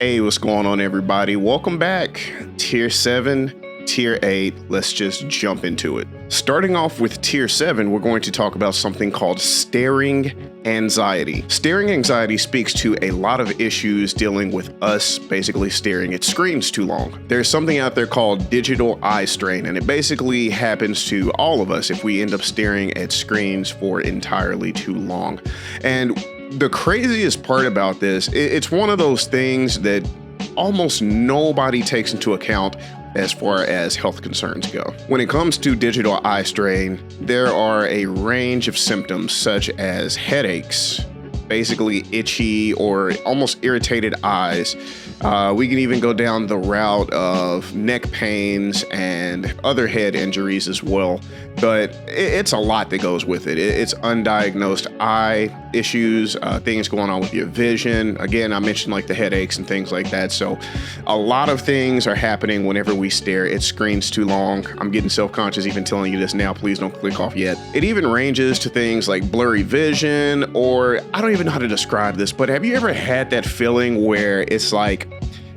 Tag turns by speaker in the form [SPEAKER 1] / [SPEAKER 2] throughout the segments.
[SPEAKER 1] Hey, what's going on, everybody? Welcome back. Tier 7, Tier 8. Let's just jump into it. Starting off with Tier 7, we're going to talk about something called staring anxiety. Staring anxiety speaks to a lot of issues dealing with us basically staring at screens too long. There's something out there called digital eye strain, and it basically happens to all of us if we end up staring at screens for entirely too long. And the craziest part about this, it's one of those things that almost nobody takes into account as far as health concerns go. When it comes to digital eye strain, there are a range of symptoms such as headaches, basically itchy or almost irritated eyes. We can even go down the route of neck pains and other head injuries as well. But it's a lot that goes with it. It's undiagnosed eye issues, things going on with your vision. Again, I mentioned like the headaches and things like that. So a lot of things are happening whenever we stare at screens too long. I'm getting self-conscious even telling you this now. Please don't click off yet. It even ranges to things like blurry vision, or I don't even know how to describe this, but have you ever had that feeling where it's like,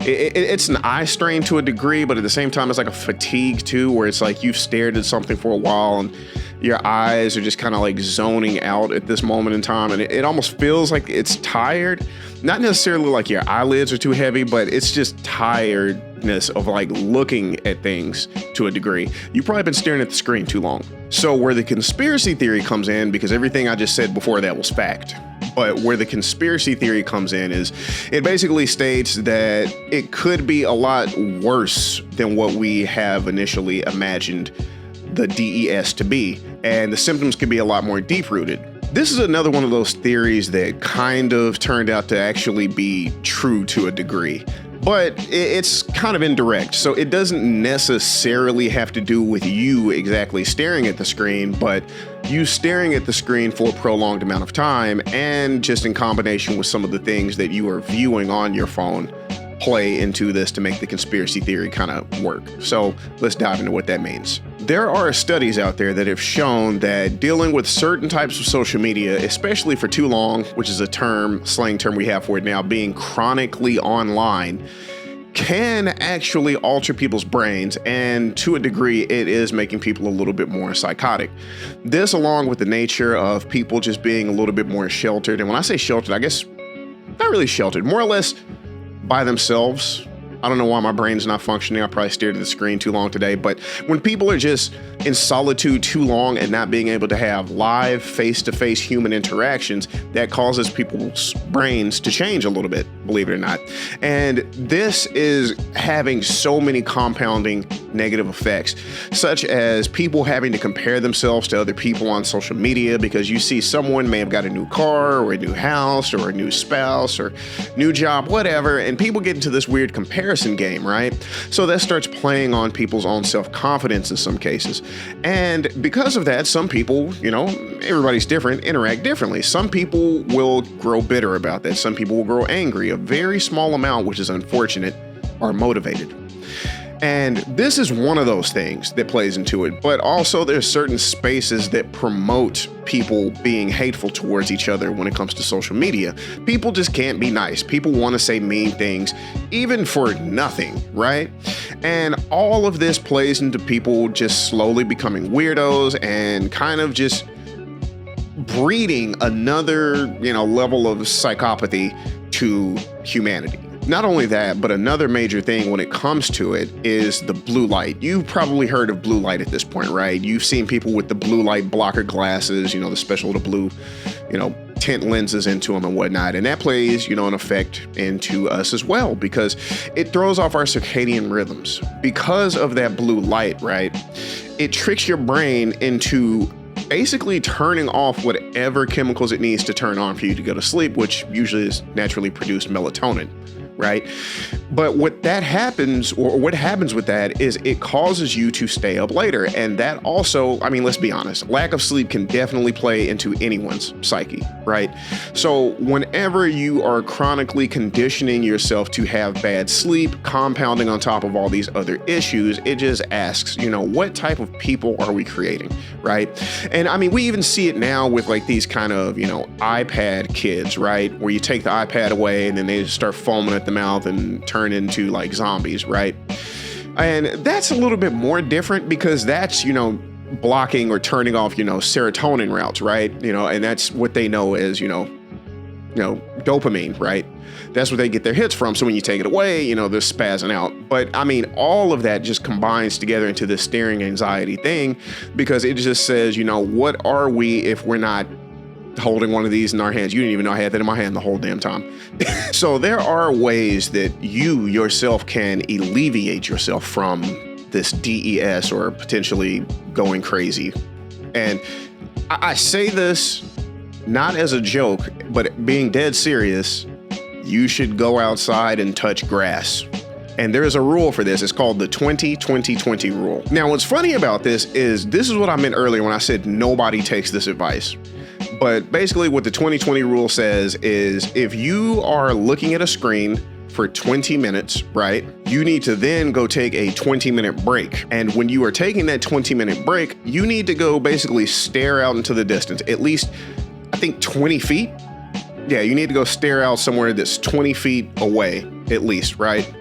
[SPEAKER 1] it's an eye strain to a degree, but at the same time, it's like a fatigue too, where it's like you've stared at something for a while and your eyes are just kind of like zoning out at this moment in time. And it almost feels like it's tired, not necessarily like your eyelids are too heavy, but it's just tiredness of like looking at things to a degree. You've probably been staring at the screen too long. So where the conspiracy theory comes in, because everything I just said before that was fact, but where the conspiracy theory comes in is it basically states that it could be a lot worse than what we have initially imagined the DES to be, and the symptoms could be a lot more deep-rooted. This is another one of those theories that kind of turned out to actually be true to a degree, but it's kind of indirect. So it doesn't necessarily have to do with you exactly staring at the screen, but you staring at the screen for a prolonged amount of time, and just in combination with some of the things that you are viewing on your phone play into this to make the conspiracy theory kind of work. So let's dive into what that means. There are studies out there that have shown that dealing with certain types of social media, especially for too long, which is a slang term we have for it now, being chronically online, can actually alter people's brains, and to a degree it is making people a little bit more psychotic. This, along with the nature of people just being a little bit more sheltered, and when I say sheltered, I guess not really sheltered, more or less by themselves. I don't know why my brain's not functioning. I probably stared at the screen too long today, but when people are just in solitude too long and not being able to have live face-to-face human interactions, that causes people's brains to change a little bit, believe it or not. And this is having so many compounding negative effects, such as people having to compare themselves to other people on social media because you see someone may have got a new car or a new house or a new spouse or new job, whatever, and people get into this weird comparison game, right? So that starts playing on people's own self-confidence in some cases. And because of that, some people, everybody's different, interact differently. Some people will grow bitter about that. Some people will grow angry. A very small amount, which is unfortunate, are motivated. And this is one of those things that plays into it, but also there's certain spaces that promote people being hateful towards each other when it comes to social media. People just can't be nice. People want to say mean things, even for nothing, right? And all of this plays into people just slowly becoming weirdos and kind of just breeding another, level of psychopathy to humanity. Not only that, but another major thing when it comes to it is the blue light. You've probably heard of blue light at this point, right? You've seen people with the blue light blocker glasses, the special little blue, tint lenses into them and whatnot. And that plays, an effect into us as well, because it throws off our circadian rhythms. Because of that blue light, right? It tricks your brain into basically turning off whatever chemicals it needs to turn on for you to go to sleep, which usually is naturally produced melatonin. Right? But what that happens, or what happens with that, is it causes you to stay up later. And that also, I mean, let's be honest, lack of sleep can definitely play into anyone's psyche, right? So whenever you are chronically conditioning yourself to have bad sleep, compounding on top of all these other issues, it just asks, you know, what type of people are we creating, right? And I mean, we even see it now with like these kind of, you know, iPad kids, right? Where you take the iPad away and then they just start foaming at the mouth and turn into like zombies, right? And that's a little bit more different because that's, you know, blocking or turning off, you know, serotonin routes, right? You know, and that's what they know as, you know, dopamine, right? That's what they get their hits from. So when you take it away, you know, they're spazzing out. But I mean, all of that just combines together into this staring anxiety thing, because it just says, you know, what are we if we're not holding one of these in our hands? You didn't even know I had that in my hand the whole damn time. So there are ways that you yourself can alleviate yourself from this DES or potentially going crazy. And I say this not as a joke, but being dead serious. You should go outside and touch grass. And there's a rule for this. It's called the 20-20-20 rule. Now, what's funny about this is what I meant earlier when I said nobody takes this advice. But basically what the 20-20 rule says is if you are looking at a screen for 20 minutes, right, you need to then go take a 20-minute break. And when you are taking that 20-minute break, you need to go basically stare out into the distance, at least, I think 20 feet. Yeah, you need to go stare out somewhere that's 20 feet away, at least, right?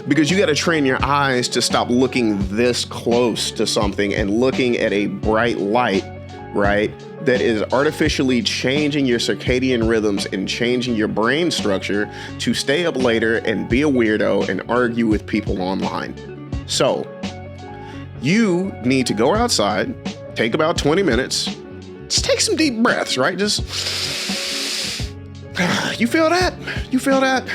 [SPEAKER 1] Because you got to train your eyes to stop looking this close to something and looking at a bright light, right, that is artificially changing your circadian rhythms and changing your brain structure to stay up later and be a weirdo and argue with people online. So you need to go outside, take about 20 minutes, just take some deep breaths, right? You feel that? You feel that?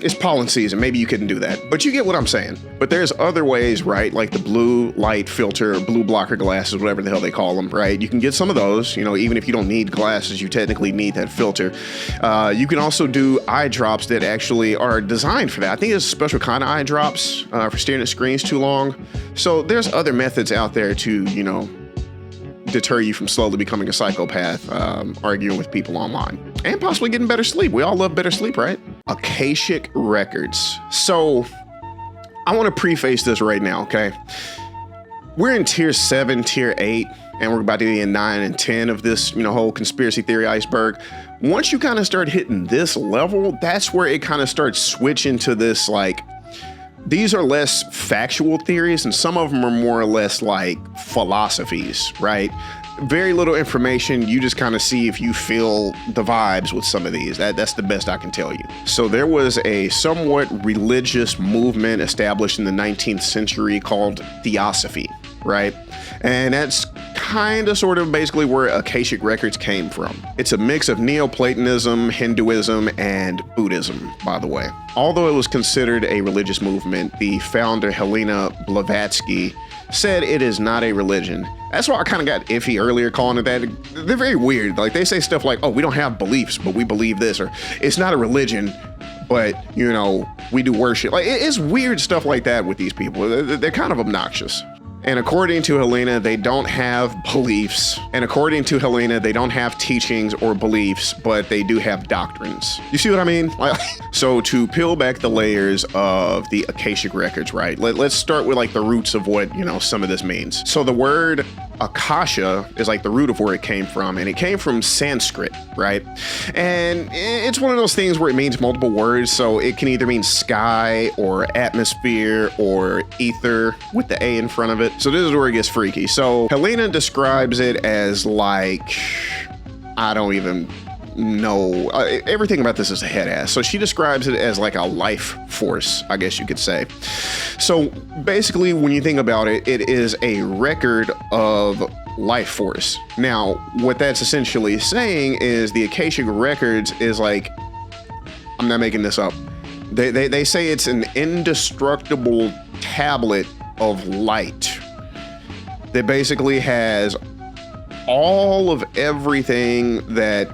[SPEAKER 1] It's pollen season. Maybe you couldn't do that, but you get what I'm saying. But there's other ways, right? Like the blue light filter, blue blocker glasses, whatever the hell they call them, right? You can get some of those, you know, even if you don't need glasses, you technically need that filter. You can also do eye drops that actually are designed for that. I think there's a special kind of eye drops for staring at screens too long. So there's other methods out there to, you know, deter you from slowly becoming a psychopath, arguing with people online, and possibly getting better sleep. We all love better sleep, right? Akashic Records. So I want to preface this right now, okay? We're in tier 7, tier 8, and we're about to be in 9 and 10 of this, you know, whole conspiracy theory iceberg. Once you kind of start hitting this level, that's where it kind of starts switching to this, like, these are less factual theories, and some of them are more or less like philosophies, right? Very little information. You just kind of see if you feel the vibes with some of these. That's the best I can tell you. So there was a somewhat religious movement established in the 19th century called Theosophy, right? And that's kind of sort of basically where Akashic Records came from. It's a mix of Neoplatonism, Hinduism, and Buddhism, by the way. Although it was considered a religious movement, the founder, Helena Blavatsky, said it is not a religion. That's why I kind of got iffy earlier calling it that. They're very weird. Like, they say stuff like, oh, we don't have beliefs, but we believe this, or it's not a religion, but, you know, we do worship. Like, it's weird stuff like that with these people. They're kind of obnoxious. And according to Helena, they don't have beliefs. And according to Helena, they don't have teachings or beliefs, but they do have doctrines. You see what I mean? So to peel back the layers of the Akashic Records, right? Let's start with like the roots of what, you know, some of this means. So the word Akasha is like the root of where it came from, and it came from Sanskrit, right? And it's one of those things where it means multiple words, so it can either mean sky or atmosphere or ether with the A in front of it. So this is where it gets freaky. So Helena describes it as like, I don't even know. Everything about this is a head ass. So she describes it as like a life force, I guess you could say. So basically, when you think about it, it is a record of life force. Now, what that's essentially saying is the Akashic Records is like, I'm not making this up. They say it's an indestructible tablet of light that basically has all of everything that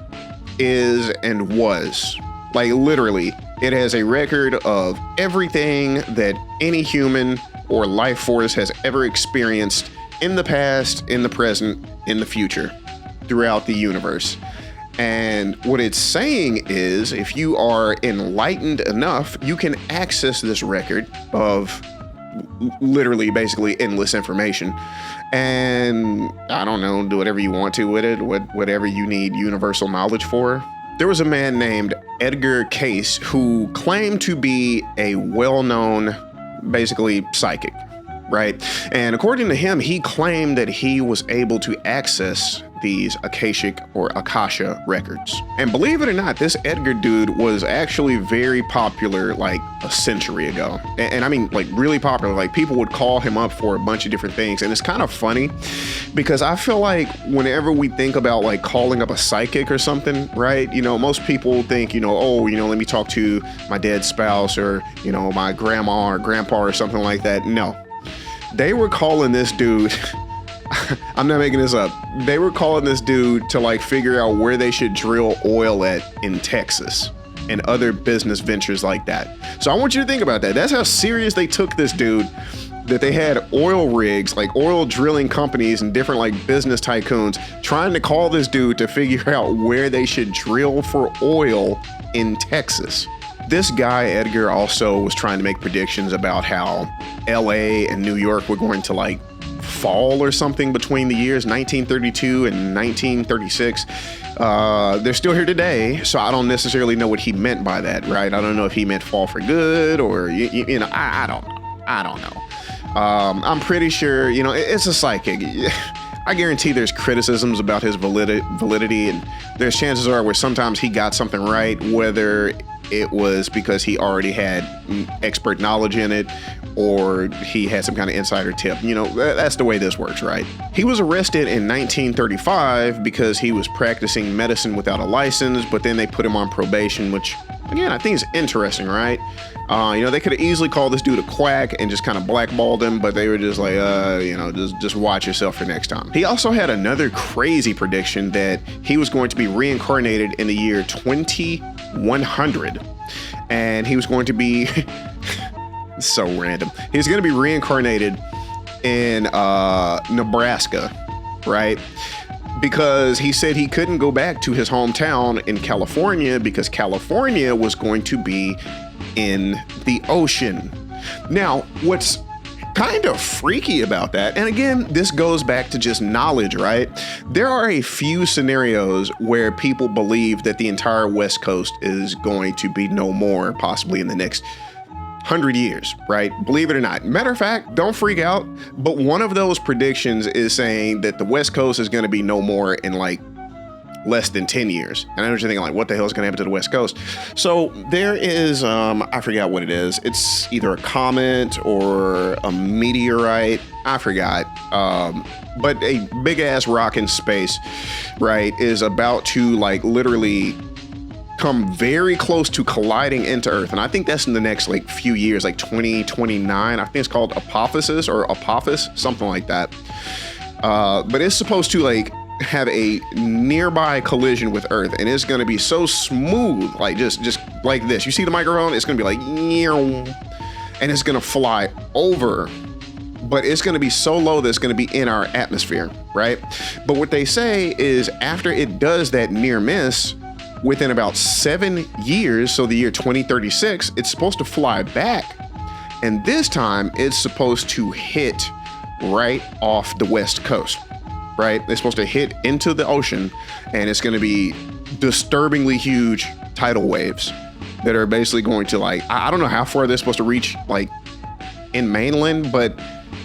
[SPEAKER 1] is and was. Like, literally, It has a record of everything that any human or life force has ever experienced in the past, in the present, in the future, throughout the universe. And what it's saying is, if you are enlightened enough, you can access this record of literally basically endless information. And I don't know, do whatever you want to with it, whatever you need universal knowledge for. There was a man named Edgar Cayce who claimed to be a well-known, basically psychic, right? And according to him, he claimed that he was able to access these Akashic or Akasha records. And believe it or not, this Edgar dude was actually very popular like a century ago. And I mean, like really popular. Like people would call him up for a bunch of different things. And it's kind of funny because I feel like whenever we think about like calling up a psychic or something, right? You know, most people think, you know, oh, you know, let me talk to my dead spouse or, you know, my grandma or grandpa or something like that. No, they were calling this dude I'm not making this up. They were calling this dude to like figure out where they should drill oil at in Texas and other business ventures like that. So I want you to think about that. That's how serious they took this dude, that they had oil rigs, like oil drilling companies and different like business tycoons trying to call this dude to figure out where they should drill for oil in Texas. This guy, Edgar, also was trying to make predictions about how LA and New York were going to like fall or something between the years 1932 and 1936. They're still here today, so I don't necessarily know what he meant by that, right? I don't know if he meant fall for good or, you know, I don't know. I'm pretty sure, you know, it's a psychic. I guarantee there's criticisms about his validity, and there's chances are where sometimes he got something right, whether it was because he already had expert knowledge in it or he had some kind of insider tip. You know, that's the way this works, right? He was arrested in 1935 because he was practicing medicine without a license, but then they put him on probation, which again, I think is interesting, right? You know, they could have easily called this dude a quack and just kind of blackballed him, but they were just like, you know, just watch yourself for next time. He also had another crazy prediction that he was going to be reincarnated in the year 2100, and he was going to be so random. He was going to be reincarnated in Nebraska, right? Because he said he couldn't go back to his hometown in California because California was going to be in the ocean. Now, what's kind of freaky about that, and again, this goes back to just knowledge, right? There are a few scenarios where people believe that the entire West Coast is going to be no more, possibly in the next 100 years, right? Believe it or not. Matter of fact, don't freak out, but one of those predictions is saying that the West Coast is going to be no more in like less than 10 years. And I know what you're thinking, like, what the hell is going to happen to the West Coast? So there is, I forgot what it is. It's either a comet or a meteorite. I forgot. But a big ass rock in space, right, is about to like literally come very close to colliding into Earth. And I think that's in the next like few years, like 2029. I think it's called Apophis or Apophis, something like that. But it's supposed to like have a nearby collision with Earth, and it's going to be so smooth, like just like this. You see the microphone? It's going to be like, and it's going to fly over, but it's going to be so low that it's going to be in our atmosphere, right? But what they say is after it does that near miss, within about 7 years, so the year 2036, it's supposed to fly back, and this time it's supposed to hit right off the West Coast. Right? They're supposed to hit into the ocean, and it's going to be disturbingly huge tidal waves that are basically going to like, I don't know how far they're supposed to reach like in mainland, but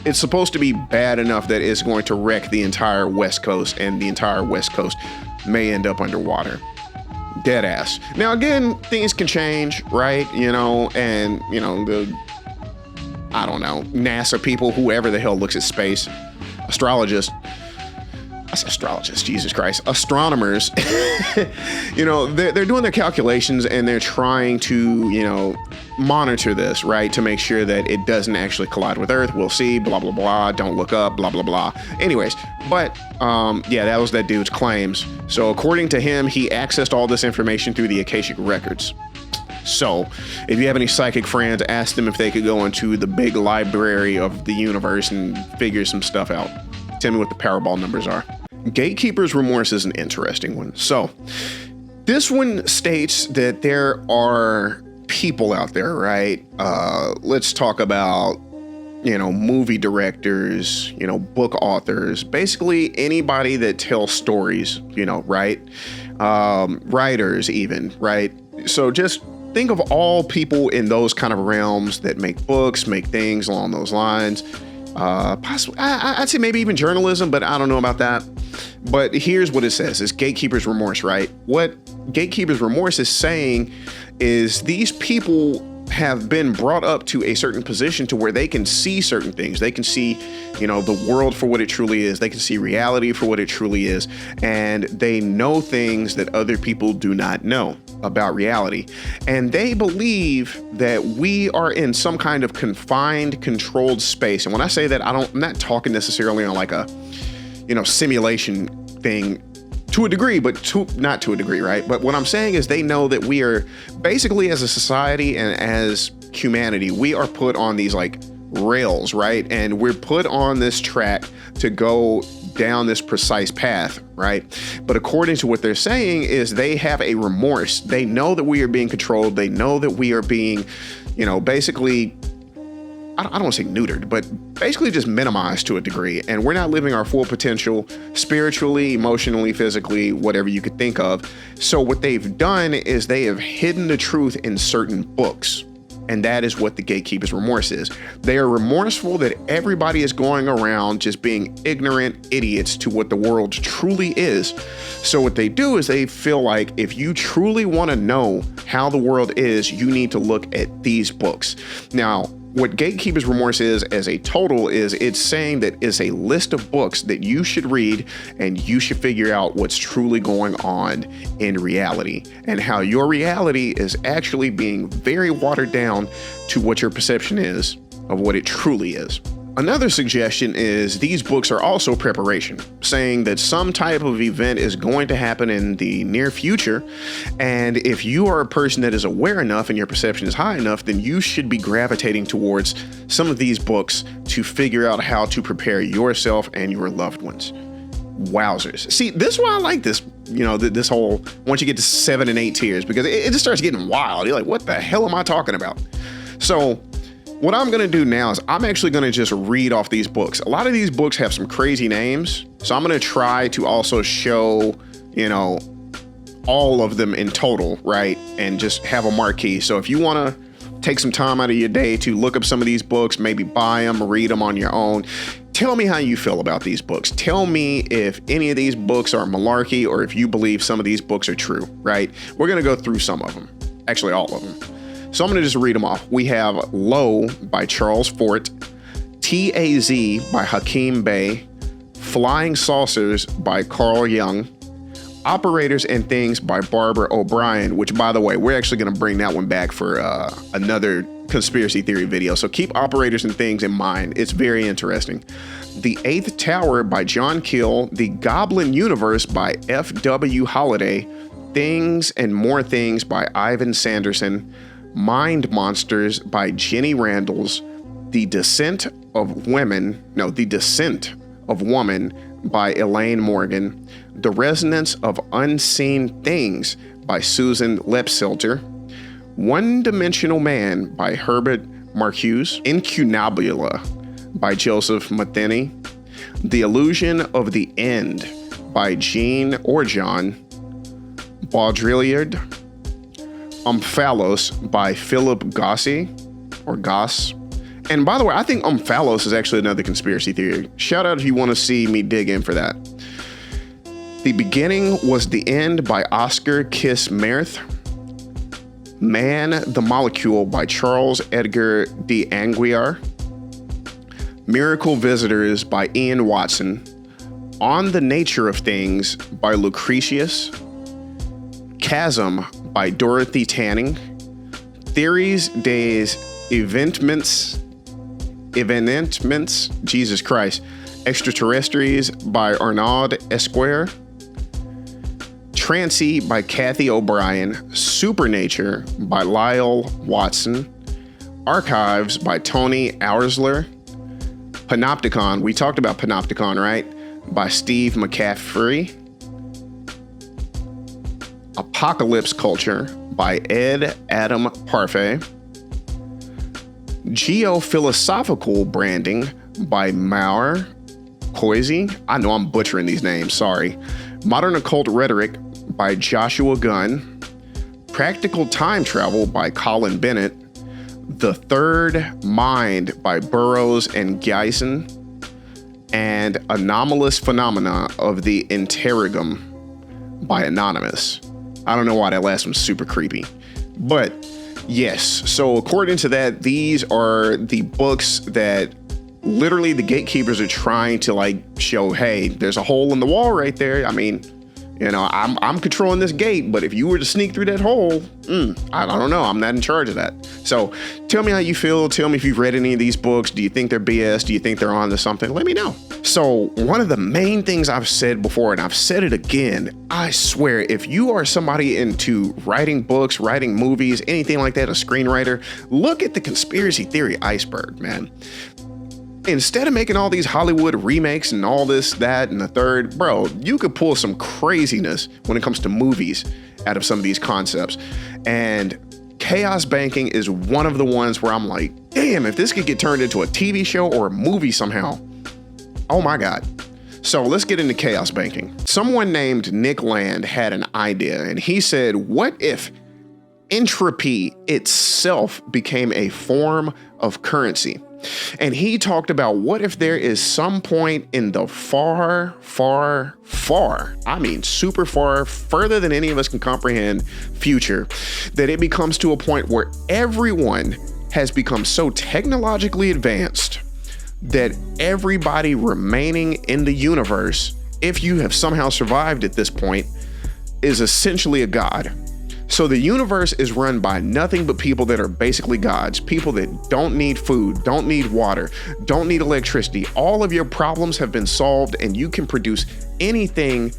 [SPEAKER 1] it's supposed to be bad enough that it's going to wreck the entire West Coast, and the entire West Coast may end up underwater. Dead ass. Now, again, things can change, right? You know, and you know, I don't know, NASA people, whoever the hell looks at space, astrologists, Jesus Christ, astronomers, you know, they're doing their calculations, and they're trying to, you know, monitor this, right, to make sure that it doesn't actually collide with Earth. We'll see, blah, blah, blah, don't look up, blah, blah, blah. Anyways, but yeah, that was that dude's claims. So according to him, he accessed all this information through the Akashic Records. So if you have any psychic friends, ask them if they could go into the big library of the universe and figure some stuff out. Tell me what the Powerball numbers are. Gatekeeper's remorse is an interesting one. So this one states that there are people out there, right? Let's talk about, movie directors, book authors, basically anybody that tells stories, right? Writers even, right? So just think of all people in those kind of realms that make books, make things along those lines. Possibly, I'd say maybe even journalism, but I don't know about that. But here's what it says. It's Gatekeeper's remorse, right? What Gatekeeper's remorse is saying is these people have been brought up to a certain position to where they can see certain things. They can see, the world for what it truly is. They can see reality for what it truly is. And they know things that other people do not know about reality. And they believe that we are in some kind of confined, controlled space. And when I say that, I'm not talking necessarily on like a, simulation thing to a degree, but not to a degree, right? But what I'm saying is they know that we are basically, as a society and as humanity, we are put on these like rails, right? And we're put on this track to go down this precise path, right? But according to what they're saying is they have a remorse. They know that we are being controlled. They know that we are being, basically, I don't want to say neutered, but basically just minimized to a degree. And we're not living our full potential spiritually, emotionally, physically, whatever you could think of. So what they've done is they have hidden the truth in certain books. And that is what the Gatekeeper's remorse is. They are remorseful that everybody is going around just being ignorant idiots to what the world truly is. So what they do is they feel like if you truly want to know how the world is, you need to look at these books. Now, what Gatekeeper's remorse is as a total is it's saying that it's a list of books that you should read and you should figure out what's truly going on in reality and how your reality is actually being very watered down to what your perception is of what it truly is. Another suggestion is these books are also preparation, saying that some type of event is going to happen in the near future. And if you are a person that is aware enough and your perception is high enough, then you should be gravitating towards some of these books to figure out how to prepare yourself and your loved ones. Wowzers. See, this is why I like this, this whole, once you get to 7 and 8 tiers, because it just starts getting wild. You're like, what the hell am I talking about? So what I'm going to do now is I'm actually going to just read off these books. A lot of these books have some crazy names. So I'm going to try to also show, all of them in total, right? And just have a marquee. So if you want to take some time out of your day to look up some of these books, maybe buy them, read them on your own. Tell me how you feel about these books. Tell me if any of these books are malarkey or if you believe some of these books are true, right? We're going to go through some of them. Actually, all of them. So I'm going to just read them off. We have Low by Charles Fort, T.A.Z. by Hakeem Bey, Flying Saucers by Carl Jung, Operators and Things by Barbara O'Brien, which, by the way, we're actually going to bring that one back for another conspiracy theory video. So keep Operators and Things in mind. It's very interesting. The Eighth Tower by John Keel, The Goblin Universe by F.W. Holliday, Things and More Things by Ivan Sanderson, Mind Monsters by Jenny Randalls, The Descent of Woman by Elaine Morgan, The Resonance of Unseen Things by Susan Lepsilter, One Dimensional Man by Herbert Marcuse, Incunabula by Joseph Matheny, The Illusion of the End by Jean John Baudrillard, Omphalos by Philip Gossi, or Goss. And by the way, I think Omphalos is actually another conspiracy theory. Shout out if you want to see me dig in for that. The Beginning Was the End by Oscar Kiss Merth. Man the Molecule by Charles Edgar d'Anguiar. Miracle Visitors by Ian Watson. On the Nature of Things by Lucretius. Chasm by Dorothy Tanning, Theories des Eventements, Jesus Christ, Extraterrestres by Arnaud Esquire, Trancy by Kathy O'Brien, Supernature by Lyle Watson, Archives by Tony Oursler, Panopticon, we talked about Panopticon, right? By Steve McCaffrey, Apocalypse Culture by Ed Adam Parfait, Geophilosophical Branding by Maur Koisi. I know I'm butchering these names, sorry. Modern Occult Rhetoric by Joshua Gunn, Practical Time Travel by Colin Bennett, The Third Mind by Burroughs and Geisen, and Anomalous Phenomena of the Interregnum by Anonymous. I don't know why that last one's super creepy, but yes. So according to that, these are the books that literally the gatekeepers are trying to like show, hey, there's a hole in the wall right there. I mean, you know, I'm controlling this gate, but if you were to sneak through that hole, I don't know. I'm not in charge of that. So tell me how you feel. Tell me if you've read any of these books. Do you think they're BS? Do you think they're on to something? Let me know. So one of the main things I've said before, and I've said it again, I swear, if you are somebody into writing books, writing movies, anything like that, a screenwriter, look at the conspiracy theory iceberg, man. Instead of making all these Hollywood remakes and all this, that, and the third, bro, you could pull some craziness when it comes to movies out of some of these concepts. And chaos banking is one of the ones where I'm like, damn, if this could get turned into a TV show or a movie somehow, oh my God. So let's get into chaos banking. Someone named Nick Land had an idea, and he said, what if entropy itself became a form of currency? And he talked about what if there is some point in the far, I mean super far, further than any of us can comprehend future, that it becomes to a point where everyone has become so technologically advanced that everybody remaining in the universe, if you have somehow survived at this point, is essentially a god. So the universe is run by nothing but people that are basically gods, people that don't need food, don't need water, don't need electricity. All of your problems have been solved and you can produce anything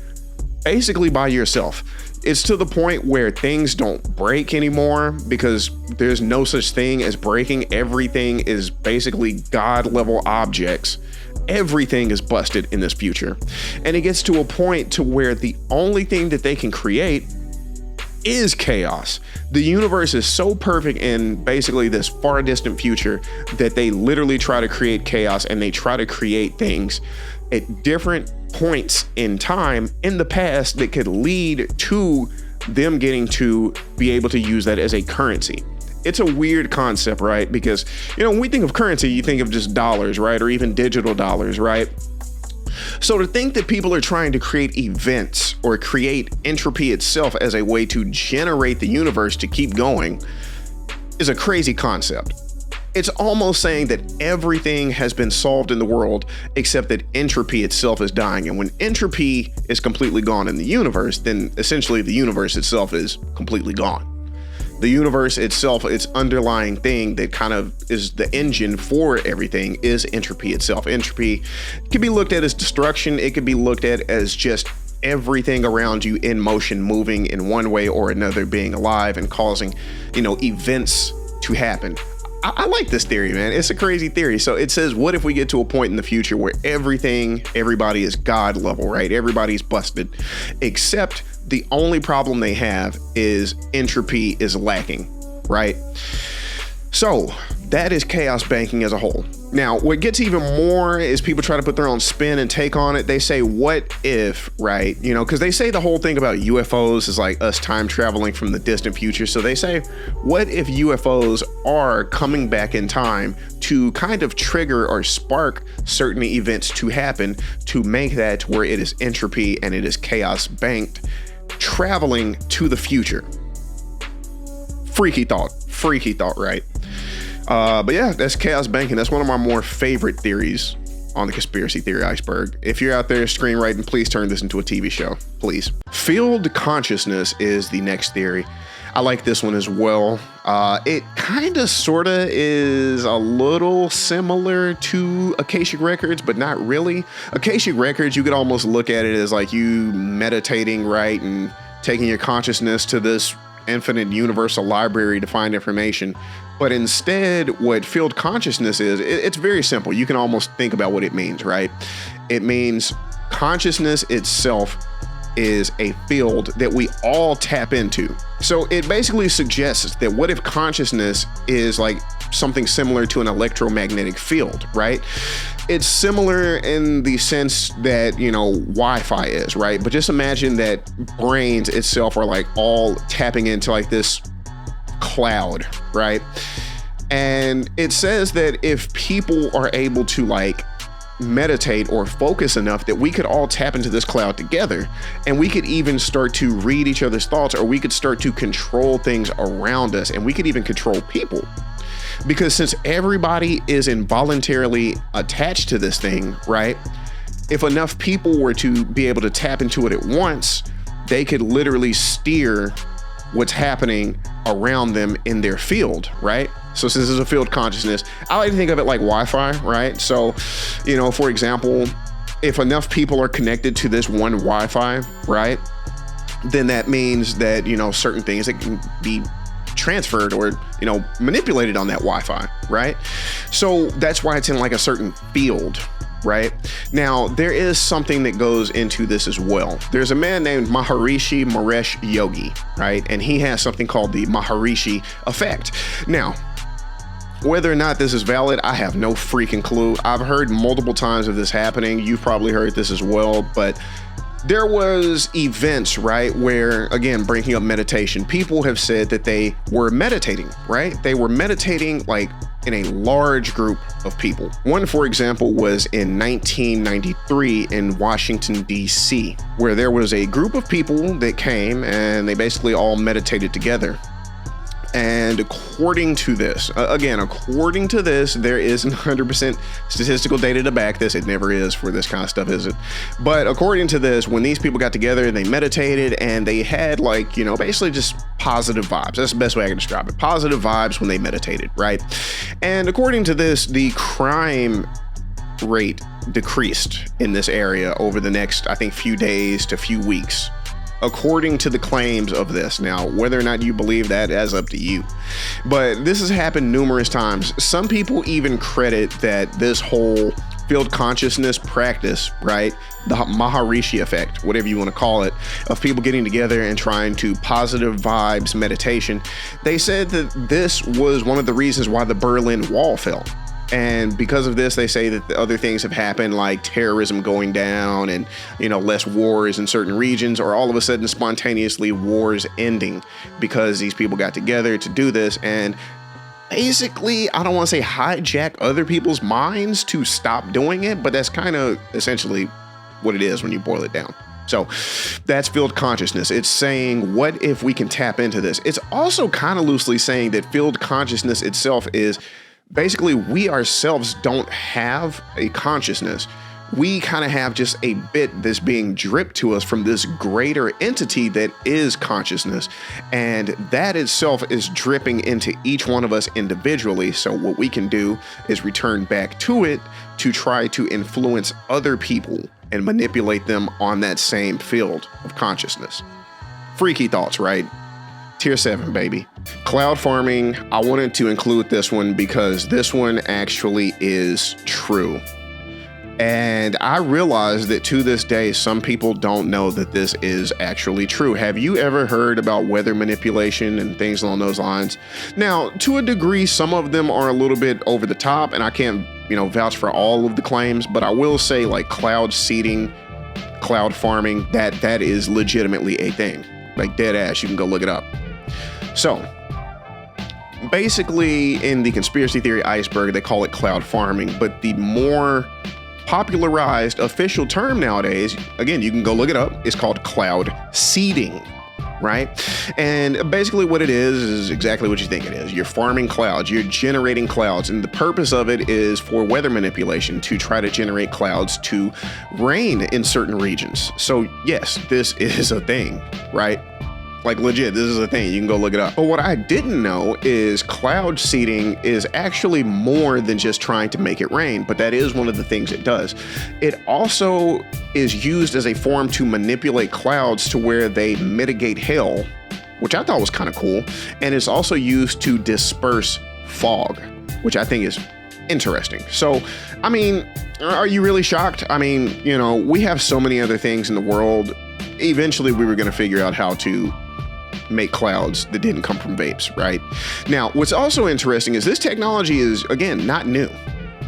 [SPEAKER 1] basically by yourself. It's to the point where things don't break anymore because there's no such thing as breaking. Everything is basically God level objects. Everything is busted in this future. And it gets to a point to where the only thing that they can create is chaos. The universe is so perfect in basically this far distant future that they literally try to create chaos, and they try to create things at different points in time in the past that could lead to them getting to be able to use that as a currency. It's a weird concept, right? Because, you know, when we think of currency, you think of just dollars, right? Or even digital dollars, right? So to think that people are trying to create events or create entropy itself as a way to generate the universe to keep going is a crazy concept. It's almost saying that everything has been solved in the world except that entropy itself is dying. And when entropy is completely gone in the universe, then essentially the universe itself is completely gone. The universe itself, its underlying thing that kind of is the engine for everything, is entropy itself. Entropy can be looked at as destruction. It could be looked at as just everything around you in motion, moving in one way or another, being alive and causing, you know, events to happen. I like this theory, man. It's a crazy theory. So it says, what if we get to a point in the future where everybody is God level, right? Everybody's busted, except the only problem they have is entropy is lacking, right? So that is chaos banking as a whole. Now, what gets even more is people try to put their own spin and take on it. They say, what if, right? You know, because they say the whole thing about UFOs is like us time traveling from the distant future. So they say, what if UFOs are coming back in time to kind of trigger or spark certain events to happen to make that where it is entropy and it is chaos banked, traveling to the future? Freaky thought, right? But yeah, that's chaos banking. That's one of my more favorite theories on the conspiracy theory iceberg. If you're out there screenwriting, please turn this into a TV show, please. Field consciousness is the next theory. I like this one as well. It kind of sort of is a little similar to Akashic Records, but not really. Akashic Records, you could almost look at it as like you meditating, right? And taking your consciousness to this infinite universal library to find information. But instead, what field consciousness is, it's very simple. You can almost think about what it means, right? It means consciousness itself is a field that we all tap into. So it basically suggests that what if consciousness is like something similar to an electromagnetic field, right? It's similar in the sense that, you know, Wi-Fi is, right? But just imagine that brains itself are like all tapping into like this cloud, right? And it says that if people are able to like meditate or focus enough, that we could all tap into this cloud together, and we could even start to read each other's thoughts, or we could start to control things around us, and we could even control people. Because since everybody is involuntarily attached to this thing, right? If enough people were to be able to tap into it at once, they could literally steer what's happening around them in their field, right? So since it's a field consciousness, I like to think of it like Wi-Fi, right? So, you know, for example, if enough people are connected to this one Wi-Fi, right, then that means that, you know, certain things that can be transferred or, you know, manipulated on that Wi-Fi, right? So that's why it's in like a certain field, right? Now, there is something that goes into this as well. There's a man named Maharishi Mahesh Yogi, right? And he has something called the Maharishi effect. Now, whether or not this is valid, I have no freaking clue. I've heard multiple times of this happening. You've probably heard this as well, but there was events, right, where, again, breaking up meditation, people have said that they were meditating, right? They were meditating like in a large group of people. One, for example, was in 1993 in Washington, D.C., where there was a group of people that came and they basically all meditated together. And according to this, according to this, there isn't 100% statistical data to back this. It never is for this kind of stuff, is it? But according to this, when these people got together, they meditated and they had like, you know, basically just positive vibes. That's the best way I can describe it. Positive vibes when they meditated, right? And according to this, the crime rate decreased in this area over the next, I think, few days to few weeks, according to the claims of this. Now, whether or not you believe that is up to you. But this has happened numerous times. Some people even credit that this whole field consciousness practice, right, the Maharishi effect, whatever you want to call it, of people getting together and trying to positive vibes meditation, they said that this was one of the reasons why the Berlin Wall fell. And because of this, they say that the other things have happened, like terrorism going down and, you know, less wars in certain regions, or all of a sudden spontaneously wars ending because these people got together to do this and basically, I don't want to say hijack other people's minds to stop doing it, but that's kind of essentially what it is when you boil it down. So that's field consciousness. It's saying, what if we can tap into this? It's also kind of loosely saying that field consciousness itself is basically, we ourselves don't have a consciousness. We kind of have just a bit that's being dripped to us from this greater entity that is consciousness. And that itself is dripping into each one of us individually. So what we can do is return back to it to try to influence other people and manipulate them on that same field of consciousness. Freaky thoughts, right? Tier 7, baby. Cloud farming, I wanted to include this one because this one actually is true. And I realized that to this day, some people don't know that this is actually true. Have you ever heard about weather manipulation and things along those lines? Now, to a degree, some of them are a little bit over the top, and I can't, you know, vouch for all of the claims, but I will say like cloud seeding, cloud farming, that is legitimately a thing. Like dead ass, you can go look it up. So basically in the conspiracy theory Iceberg, they call it cloud farming, but the more popularized official term nowadays, again, you can go look it up, it's called cloud seeding, right? And basically what it is exactly what you think it is. You're farming clouds, you're generating clouds, and the purpose of it is for weather manipulation, to try to generate clouds to rain in certain regions. So yes, this is a thing, right? Like legit, this is a thing. You can go look it up. But what I didn't know is cloud seeding is actually more than just trying to make it rain, but that is one of the things it does. It also is used as a form to manipulate clouds to where they mitigate hail, which I thought was kind of cool. And it's also used to disperse fog, which I think is interesting. So, I mean, are you really shocked? I mean, you know, we have so many other things in the world. Eventually we were going to figure out how to make clouds that didn't come from vapes, right? Now, what's also interesting is this technology is, again, not new.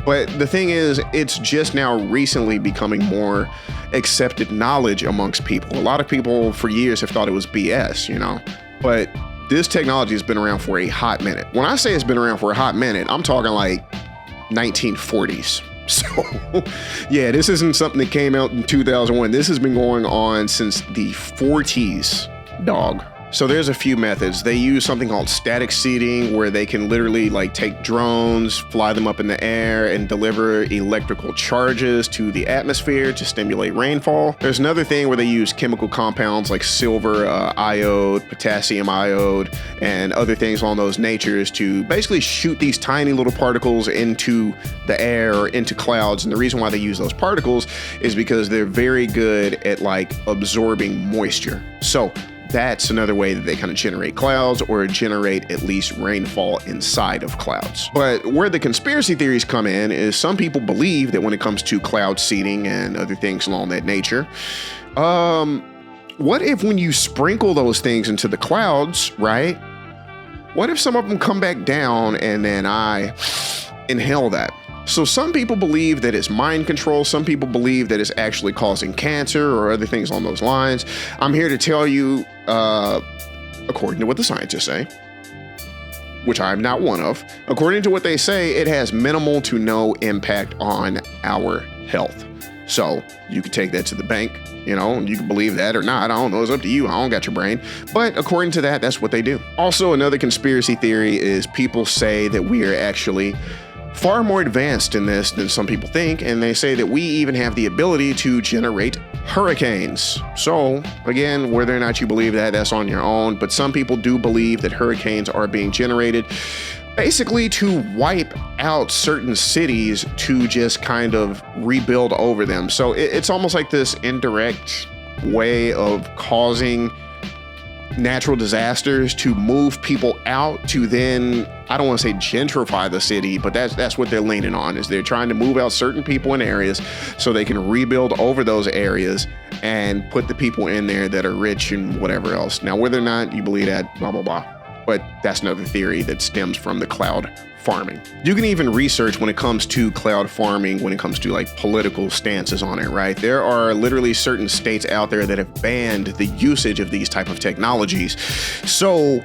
[SPEAKER 1] But the thing is, it's just now recently becoming more accepted knowledge amongst people. A lot of people for years have thought it was BS, you know, but this technology has been around for a hot minute. When I say it's been around for a hot minute, I'm talking like 1940s. So yeah, this isn't something that came out in 2001. This has been going on since the 40s, dog. So there's a few methods. They use something called static seeding, where they can literally like take drones, fly them up in the air, and deliver electrical charges to the atmosphere to stimulate rainfall. There's another thing where they use chemical compounds like silver iode, potassium iode, and other things along those natures to basically shoot these tiny little particles into the air or into clouds. And the reason why they use those particles is because they're very good at like absorbing moisture. So that's another way that they kind of generate clouds or generate at least rainfall inside of clouds. But where the conspiracy theories come in is some people believe that when it comes to cloud seeding and other things along that nature, what if when you sprinkle those things into the clouds, right? What if some of them come back down and then I inhale that? So some people believe that it's mind control. Some people believe that it's actually causing cancer or other things along those lines. I'm here to tell you, according to what the scientists say, which I'm not one of, according to what they say, it has minimal to no impact on our health. So you can take that to the bank, you know, you can believe that or not. I don't know. It's up to you. I don't got your brain. But according to that, that's what they do. Also, another conspiracy theory is people say that we are actually far more advanced in this than some people think, and they say that we even have the ability to generate hurricanes. So again, whether or not you believe that, that's on your own, but some people do believe that hurricanes are being generated basically to wipe out certain cities to just kind of rebuild over them. So it's almost like this indirect way of causing natural disasters to move people out to then, I don't want to say gentrify the city, but that's what they're leaning on, is they're trying to move out certain people in areas so they can rebuild over those areas and put the people in there that are rich and whatever else. Now, whether or not you believe that, blah, blah, blah. But that's another theory that stems from the cloud farming. You can even research when it comes to cloud farming, when it comes to like political stances on it, right? There are literally certain states out there that have banned the usage of these type of technologies. So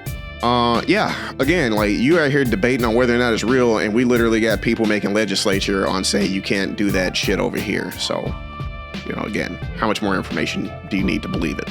[SPEAKER 1] yeah, again, like you out here debating on whether or not it's real, and we literally got people making legislature on saying you can't do that shit over here. So, you know, again, how much more information do you need to believe it?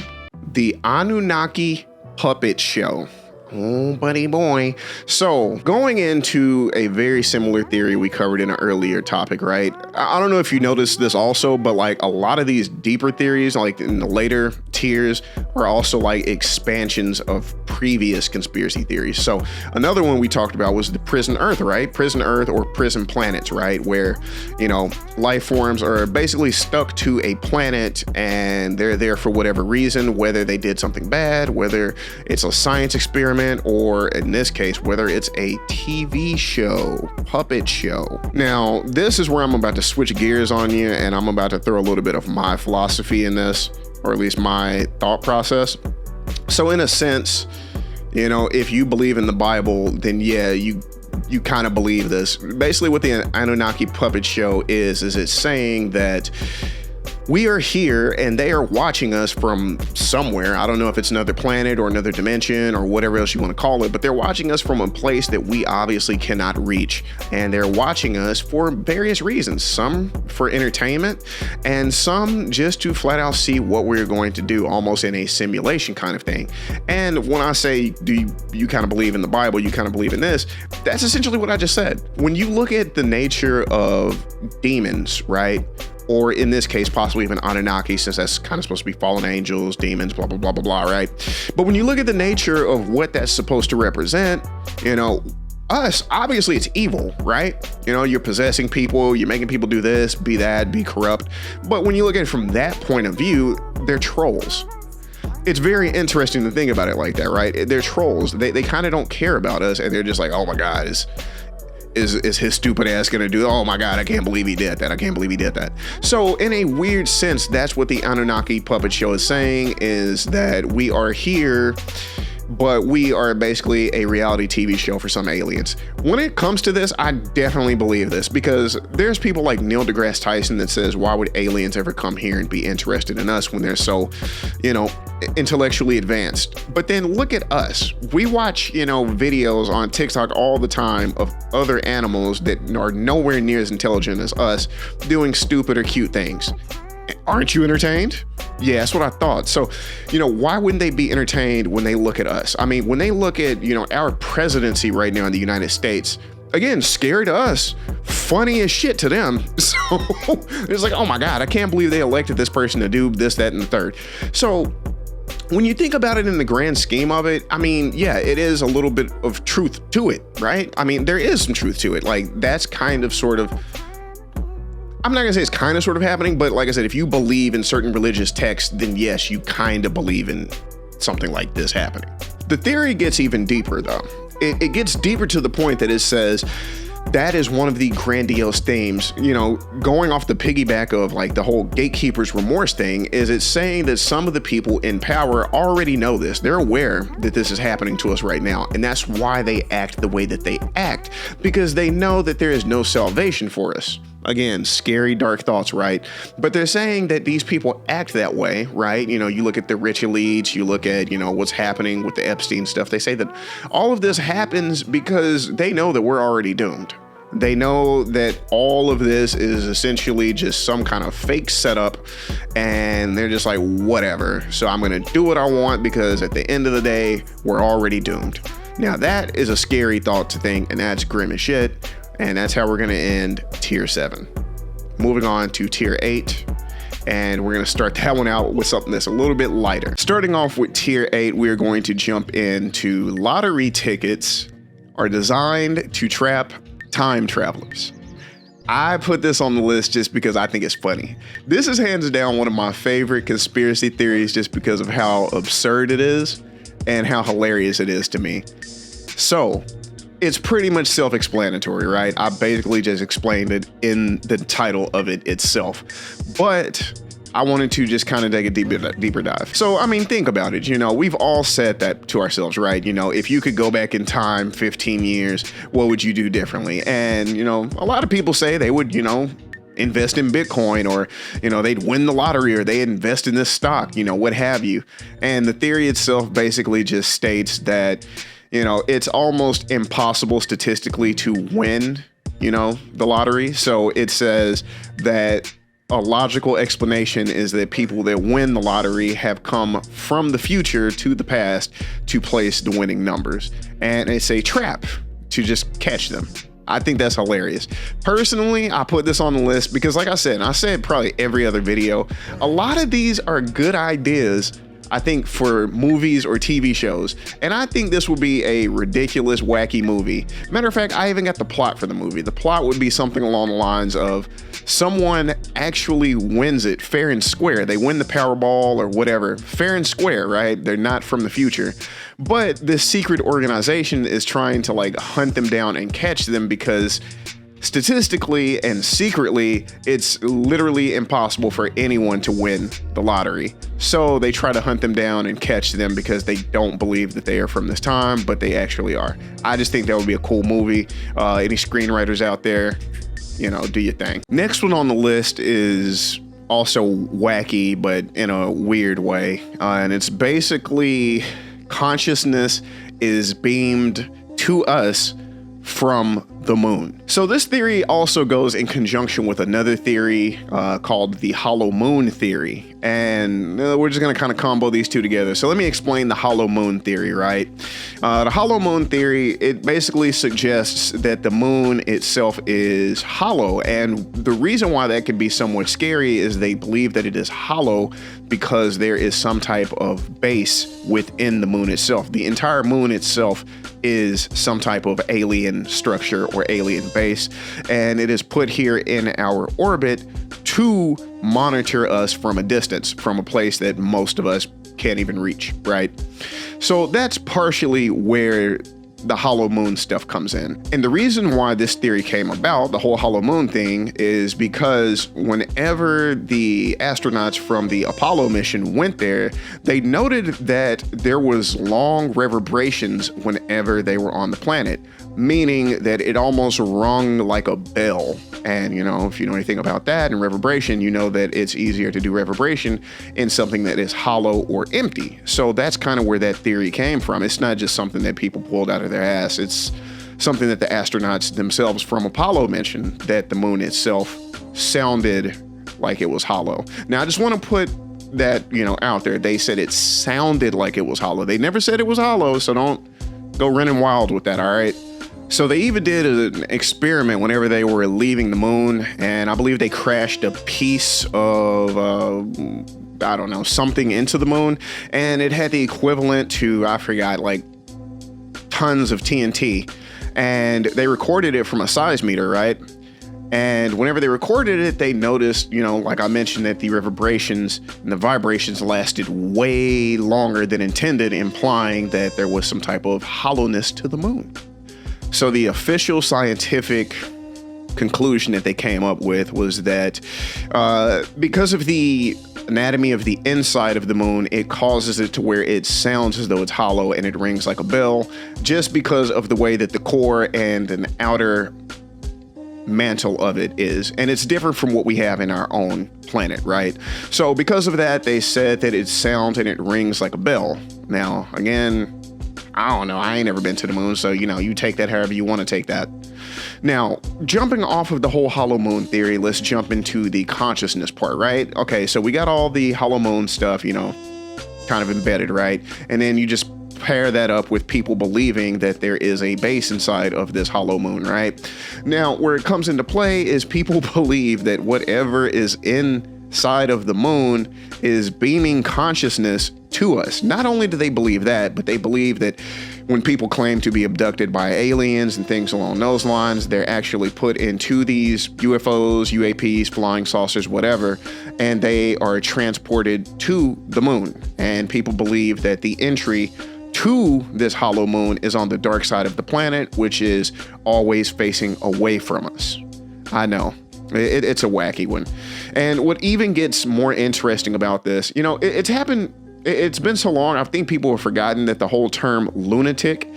[SPEAKER 1] The Anunnaki puppet show. Oh, buddy boy. So going into a very similar theory we covered in an earlier topic, right? I don't know if you noticed this also, but like a lot of these deeper theories, like in the later tiers, are also like expansions of previous conspiracy theories. So another one we talked about was the prison Earth, right? Prison Earth or prison planets, right? Where, you know, life forms are basically stuck to a planet and they're there for whatever reason, whether they did something bad, whether it's a science experiment, or in this case, whether it's a TV show, puppet show. Now, this is where I'm about to switch gears on you, and I'm about to throw a little bit of my philosophy in this, or at least my thought process. So in a sense, you know, if you believe in the Bible, then yeah, you kind of believe this. Basically what the Anunnaki puppet show is it's saying that we are here and they are watching us from somewhere. I don't know if it's another planet or another dimension or whatever else you want to call it, but they're watching us from a place that we obviously cannot reach. And they're watching us for various reasons, some for entertainment and some just to flat out see what we're going to do, almost in a simulation kind of thing. And when I say, do you kind of believe in the Bible, you kind of believe in this, that's essentially what I just said. When you look at the nature of demons, right? or in this case, possibly even Anunnaki, since that's kind of supposed to be fallen angels, demons, blah, blah, blah, blah, blah, right? But when you look at the nature of what that's supposed to represent, you know, us, obviously it's evil, right? You know, you're possessing people, you're making people do this, be that, be corrupt. But when you look at it from that point of view, they're trolls. It's very interesting to think about it like that, right? They're trolls. They kind of don't care about us, and they're just like, oh my God, is his stupid ass gonna do? Oh my God, I can't believe he did that. I can't believe he did that. So in a weird sense, that's what the Anunnaki puppet show is saying, is that we are here, but we are basically a reality TV show for some aliens. When it comes to this, I definitely believe this, because there's people like Neil deGrasse Tyson that says, why would aliens ever come here and be interested in us when they're so, you know, intellectually advanced? But then look at us. We watch, you know, videos on TikTok all the time of other animals that are nowhere near as intelligent as us doing stupid or cute things. Aren't you entertained? Yeah, that's what I thought. So, you know, why wouldn't they be entertained when they look at us? I mean, when they look at, you know, our presidency right now in the United States, again, scary to us, funny as shit to them. So it's like, oh my God, I can't believe they elected this person to do this, that, and the third. So when you think about it in the grand scheme of it, I mean, yeah, it is a little bit of truth to it, right? I mean, there is some truth to it. Like, that's kind of sort of, I'm not gonna say it's kind of sort of happening, but like I said, if you believe in certain religious texts, then yes, you kind of believe in something like this happening. The theory gets even deeper though. It gets deeper to the point that it says that is one of the grandiose themes, you know, going off the piggyback of like the whole Gatekeeper's Remorse thing, is it's saying that some of the people in power already know this. They're aware that this is happening to us right now. And that's why they act the way that they act, because they know that there is no salvation for us. Again, scary, dark thoughts, right? But they're saying that these people act that way, right? You know, you look at the rich elites, you look at, you know, what's happening with the Epstein stuff. They say that all of this happens because they know that we're already doomed. They know that all of this is essentially just some kind of fake setup, and they're just like, whatever. So I'm going to do what I want, because at the end of the day, we're already doomed. Now, that is a scary thought to think, and that's grim as shit. And that's how we're going to end tier 7. Moving on to tier 8. And we're going to start that one out with something that's a little bit lighter. Starting off with tier 8, we're going to jump into lottery tickets are designed to trap time travelers. I put this on the list just because I think it's funny. This is hands down one of my favorite conspiracy theories, just because of how absurd it is and how hilarious it is to me. So, it's pretty much self-explanatory, right? I basically just explained it in the title of it itself, but I wanted to just kind of take a deeper dive. So, I mean, think about it. You know, we've all said that to ourselves, right? You know, if you could go back in time 15 years, what would you do differently? And, you know, a lot of people say they would, you know, invest in Bitcoin, or, you know, they'd win the lottery, or they invest in this stock, you know, what have you. And the theory itself basically just states that, you know, it's almost impossible statistically to win, you know, the lottery. So it says that a logical explanation is that people that win the lottery have come from the future to the past to place the winning numbers. And it's a trap to just catch them. I think that's hilarious. Personally, I put this on the list because, like I said probably every other video, a lot of these are good ideas, I think, for movies or TV shows. And I think this would be a ridiculous, wacky movie. Matter of fact, I even got the plot for the movie. The plot would be something along the lines of someone actually wins it fair and square. They win the Powerball or whatever, fair and square, right? They're not from the future. But this secret organization is trying to like hunt them down and catch them, because statistically and secretly, it's literally impossible for anyone to win the lottery. So they try to hunt them down and catch them because they don't believe that they are from this time, but they actually are. I just think that would be a cool movie. Any screenwriters out there, you know, do your thing. Next one on the list is also wacky, but in a weird way. And it's basically consciousness is beamed to us from the moon. So this theory also goes in conjunction with another theory called the hollow moon theory. And we're just going to kind of combo these two together. So let me explain the hollow moon theory, right? The hollow moon theory, it basically suggests that the moon itself is hollow. And the reason why that could be somewhat scary is they believe that it is hollow because there is some type of base within the moon itself. The entire moon itself is some type of alien structure or alien base, and it is put here in our orbit to monitor us from a distance, from a place that most of us can't even reach, right? So that's partially where the hollow moon stuff comes in. And the reason why this theory came about, the whole hollow moon thing, is because whenever the astronauts from the Apollo mission went there, they noted that there was long reverberations whenever they were on the planet, meaning that it almost rung like a bell. And, you know, if you know anything about that and reverberation, you know that it's easier to do reverberation in something that is hollow or empty. So that's kind of where that theory came from. It's not just something that people pulled out of their ass. It's something that the astronauts themselves from Apollo mentioned, that the moon itself sounded like it was hollow. Now, I just want to put that, you know, out there. They said it sounded like it was hollow. They never said it was hollow, so don't go running wild with that, all right? So they even did an experiment whenever they were leaving the moon, and I believe they crashed a piece of, I don't know, something into the moon, and it had the equivalent to, I forgot, like tons of TNT, and they recorded it from a seismometer, right? And whenever they recorded it, they noticed, you know, like I mentioned, that the reverberations and the vibrations lasted way longer than intended, implying that there was some type of hollowness to the moon. So the official scientific conclusion that they came up with was that because of the anatomy of the inside of the moon, it causes it to where it sounds as though it's hollow and it rings like a bell, just because of the way that the core and an outer mantle of it is. And it's different from what we have in our own planet, right? So because of that, they said that it sounds and it rings like a bell. Now, again, I don't know. I ain't never been to the moon, so, you know, you take that however you want to take that. Now, jumping off of the whole hollow moon theory, let's jump into the consciousness part, right? Okay, so we got all the hollow moon stuff, you know, kind of embedded, right? And then you just pair that up with people believing that there is a base inside of this hollow moon, right? Now, where it comes into play is people believe that whatever is inside of the moon is beaming consciousness to us. Not only do they believe that, but they believe that when people claim to be abducted by aliens and things along those lines, they're actually put into these UFOs, UAPs, flying saucers, whatever, and they are transported to the moon. And people believe that the entry to this hollow moon is on the dark side of the planet, which is always facing away from us. I know. It's a wacky one. And what even gets more interesting about this, you know, it's happened. It's been so long, I think people have forgotten that the whole term lunatic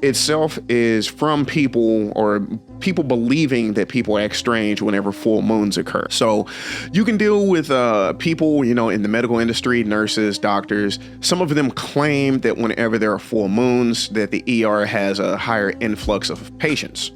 [SPEAKER 1] itself is from people, or people believing that people act strange whenever full moons occur. So you can deal with people, you know, in the medical industry, nurses, doctors. Some of them claim that whenever there are full moons, that the ER has a higher influx of patients.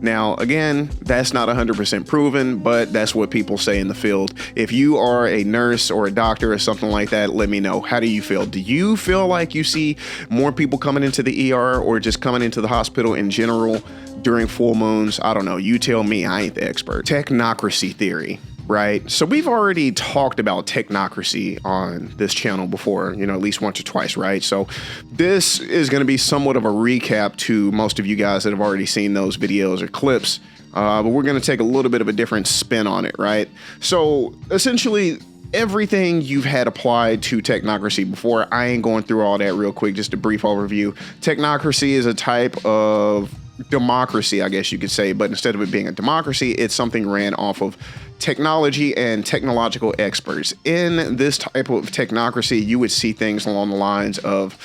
[SPEAKER 1] Now, again, that's not 100% proven, but that's what people say in the field. If you are a nurse or a doctor or something like that, let me know. How do you feel? Do you feel like you see more people coming into the ER or just coming into the hospital in general during full moons? I don't know. You tell me. I ain't the expert. Technocracy theory. Right? So we've already talked about technocracy on this channel before, you know, at least once or twice, right? So this is going to be somewhat of a recap to most of you guys that have already seen those videos or clips, but we're going to take a little bit of a different spin on it, right? So essentially, everything you've had applied to technocracy before, I ain't going through all that real quick, just a brief overview. Technocracy is a type of democracy, I guess you could say, but instead of it being a democracy, it's something ran off of technology and technological experts. In this type of technocracy, you would see things along the lines of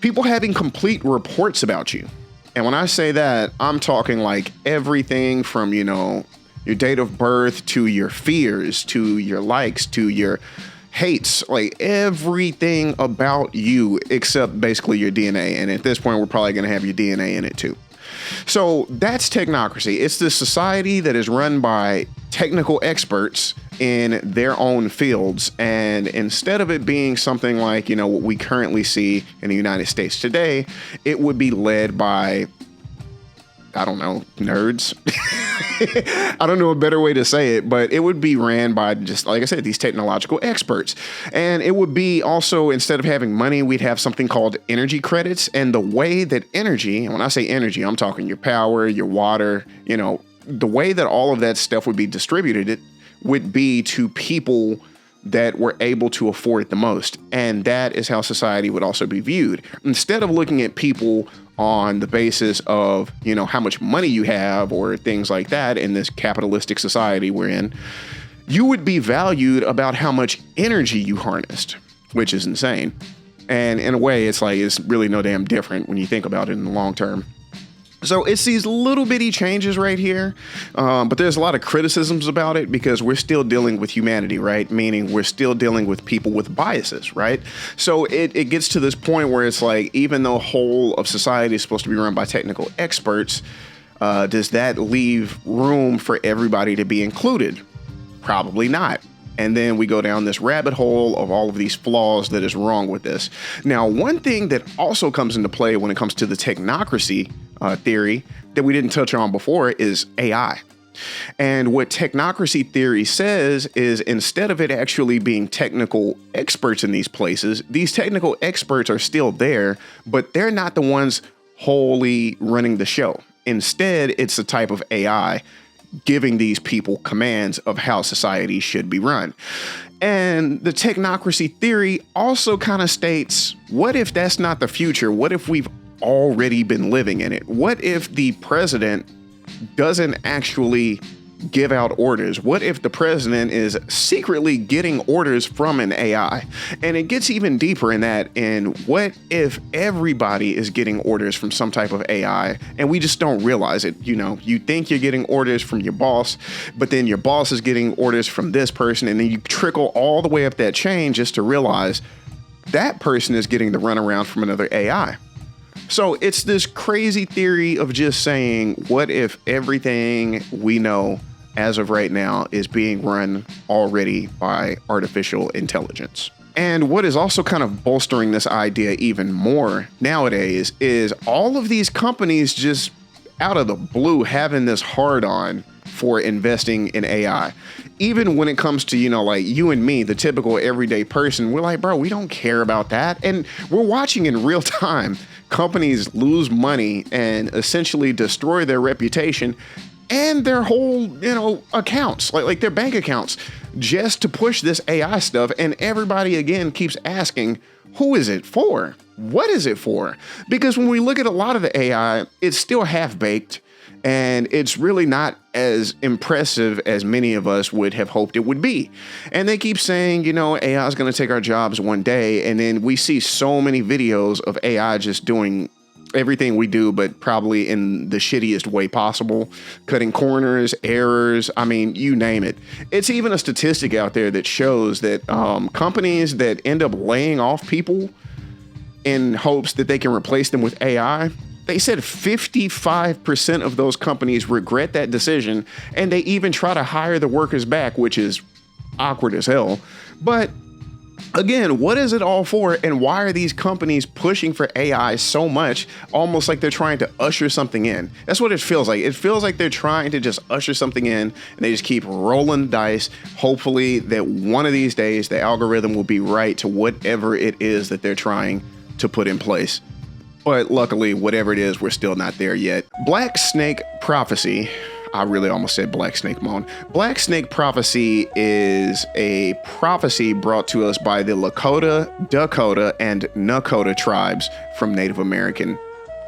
[SPEAKER 1] people having complete reports about you. And when I say that, I'm talking like everything from, you know, your date of birth to your fears, to your likes, to your hates, like everything about you except basically your DNA. And at this point, we're probably going to have your DNA in it too. So that's technocracy. It's the society that is run by technical experts in their own fields. And instead of it being something like, what we currently see in the United States today, it would be led by, I don't know, nerds. I don't know a better way to say it, but it would be ran by, just like I said, these technological experts. And it would be also, instead of having money, we'd have something called energy credits. And the way that energy, and when I say energy, I'm talking your power, your water, the way that all of that stuff would be distributed, it would be to people that were able to afford it the most. And that is how society would also be viewed. Instead of looking at people on the basis of, how much money you have or things like that in this capitalistic society we're in, you would be valued about how much energy you harnessed, which is insane. And in a way, it's really no damn different when you think about it in the long term. So it's these little bitty changes right here, but there's a lot of criticisms about it because we're still dealing with humanity, right? Meaning we're still dealing with people with biases, right? So it gets to this point where it's like, even though whole of society is supposed to be run by technical experts, does that leave room for everybody to be included? Probably not. And then we go down this rabbit hole of all of these flaws that is wrong with this. Now, one thing that also comes into play when it comes to the technocracy theory that we didn't touch on before is AI. And what technocracy theory says is, instead of it actually being technical experts in these places, these technical experts are still there, but they're not the ones wholly running the show. Instead, it's a type of AI giving these people commands of how society should be run. And the technocracy theory also kind of states, what if that's not the future? What if we've already been living in it? What if the president doesn't actually give out orders? What if the president is secretly getting orders from an AI? And it gets even deeper in that. And what if everybody is getting orders from some type of AI and we just don't realize it? You think you're getting orders from your boss, but then your boss is getting orders from this person. And then you trickle all the way up that chain just to realize that person is getting the runaround from another AI. So it's this crazy theory of just saying, what if everything we know as of right now is being run already by artificial intelligence? And what is also kind of bolstering this idea even more nowadays is all of these companies just out of the blue having this hard on for investing in AI. Even when it comes to, like you and me, the typical everyday person, we're like, bro, we don't care about that. And we're watching in real time companies lose money and essentially destroy their reputation and their whole, accounts, like their bank accounts, just to push this AI stuff. And everybody, again, keeps asking, who is it for? What is it for? Because when we look at a lot of the AI, it's still half-baked. And it's really not as impressive as many of us would have hoped it would be. And they keep saying, AI is going to take our jobs one day. And then we see so many videos of AI just doing everything we do, but probably in the shittiest way possible, cutting corners, errors. I mean, you name it. It's even a statistic out there that shows that companies that end up laying off people in hopes that they can replace them with AI, they said 55% of those companies regret that decision, and they even try to hire the workers back, which is awkward as hell. But again, what is it all for, and why are these companies pushing for AI so much, almost like they're trying to usher something in? That's what it feels like. It feels like they're trying to just usher something in, and they just keep rolling the dice, hopefully that one of these days the algorithm will be right to whatever it is that they're trying to put in place. But luckily, whatever it is, we're still not there yet. Black Snake Prophecy. I really almost said Black Snake Moan. Black Snake Prophecy is a prophecy brought to us by the Lakota, Dakota, and Nakota tribes from Native American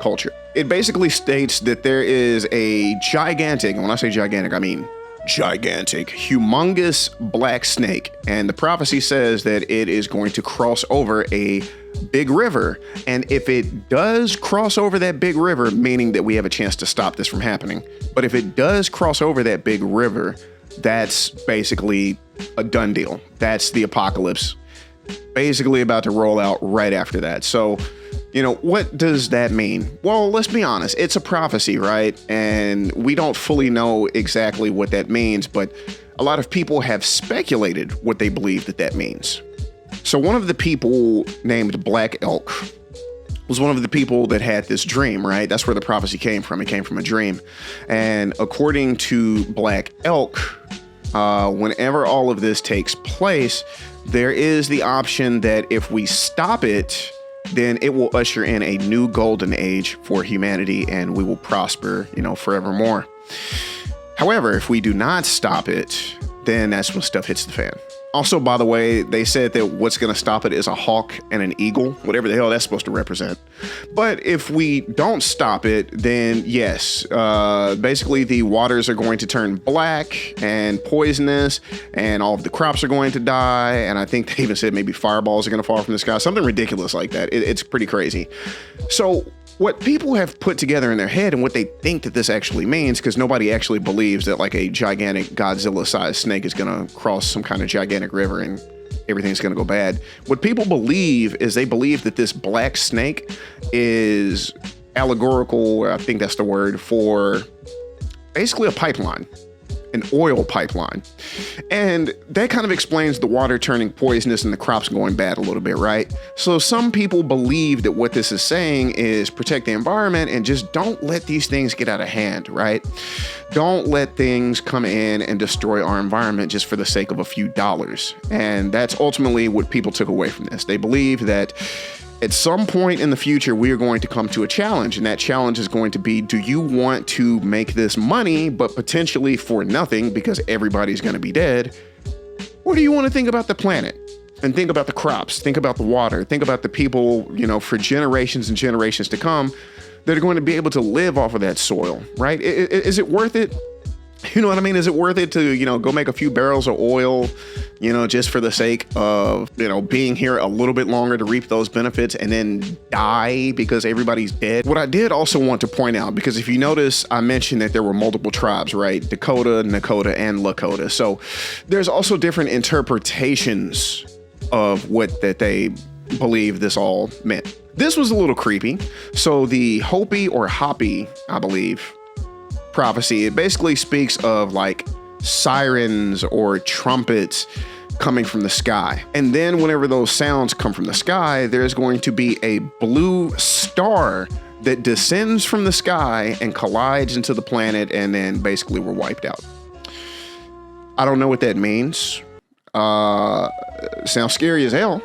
[SPEAKER 1] culture. It basically states that there is a gigantic, and when I say gigantic, I mean gigantic, humongous black snake. And the prophecy says that it is going to cross over a big river. And if it does cross over that big river, meaning that we have a chance to stop this from happening, but if it does cross over that big river, that's basically a done deal. That's the apocalypse basically about to roll out right after that. So What does that mean? Well, let's be honest. It's a prophecy, right? And we don't fully know exactly what that means, but a lot of people have speculated what they believe that means. So one of the people named Black Elk was one of the people that had this dream, right? That's where the prophecy came from. It came from a dream. And according to Black Elk, whenever all of this takes place, there is the option that if we stop it, then it will usher in a new golden age for humanity and we will prosper, forevermore. However, if we do not stop it, then that's when stuff hits the fan. Also, by the way, they said that what's going to stop it is a hawk and an eagle, whatever the hell that's supposed to represent. But if we don't stop it, then yes, basically the waters are going to turn black and poisonous and all of the crops are going to die. And I think they even said maybe fireballs are going to fall from the sky, something ridiculous like that. It's pretty crazy. So what people have put together in their head and what they think that this actually means, because nobody actually believes that like a gigantic Godzilla-sized snake is going to cross some kind of gigantic river and everything's going to go bad. What people believe is they believe that this black snake is allegorical, I think that's the word, for basically a pipeline. An oil pipeline. And that kind of explains the water turning poisonous and the crops going bad a little bit, right? So some people believe that what this is saying is protect the environment and just don't let these things get out of hand, right? Don't let things come in and destroy our environment just for the sake of a few dollars. And that's ultimately what people took away from this. They believe that at some point in the future, we are going to come to a challenge, and that challenge is going to be, do you want to make this money, but potentially for nothing because everybody's going to be dead? Or do you want to think about the planet and think about the crops, think about the water, think about the people, for generations and generations to come that are going to be able to live off of that soil, right? Is it worth it? You know what I mean? Is it worth it to, go make a few barrels of oil, just for the sake of, being here a little bit longer to reap those benefits and then die because everybody's dead? What I did also want to point out, because if you notice, I mentioned that there were multiple tribes, right? Dakota, Nakota, and Lakota. So there's also different interpretations of what that they believe this all meant. This was a little creepy. So the Hopi or Hopi, I believe, prophecy, it basically speaks of like sirens or trumpets coming from the sky. And then whenever those sounds come from the sky, there's going to be a blue star that descends from the sky and collides into the planet, and then basically we're wiped out. I don't know what that means. Sounds scary as hell.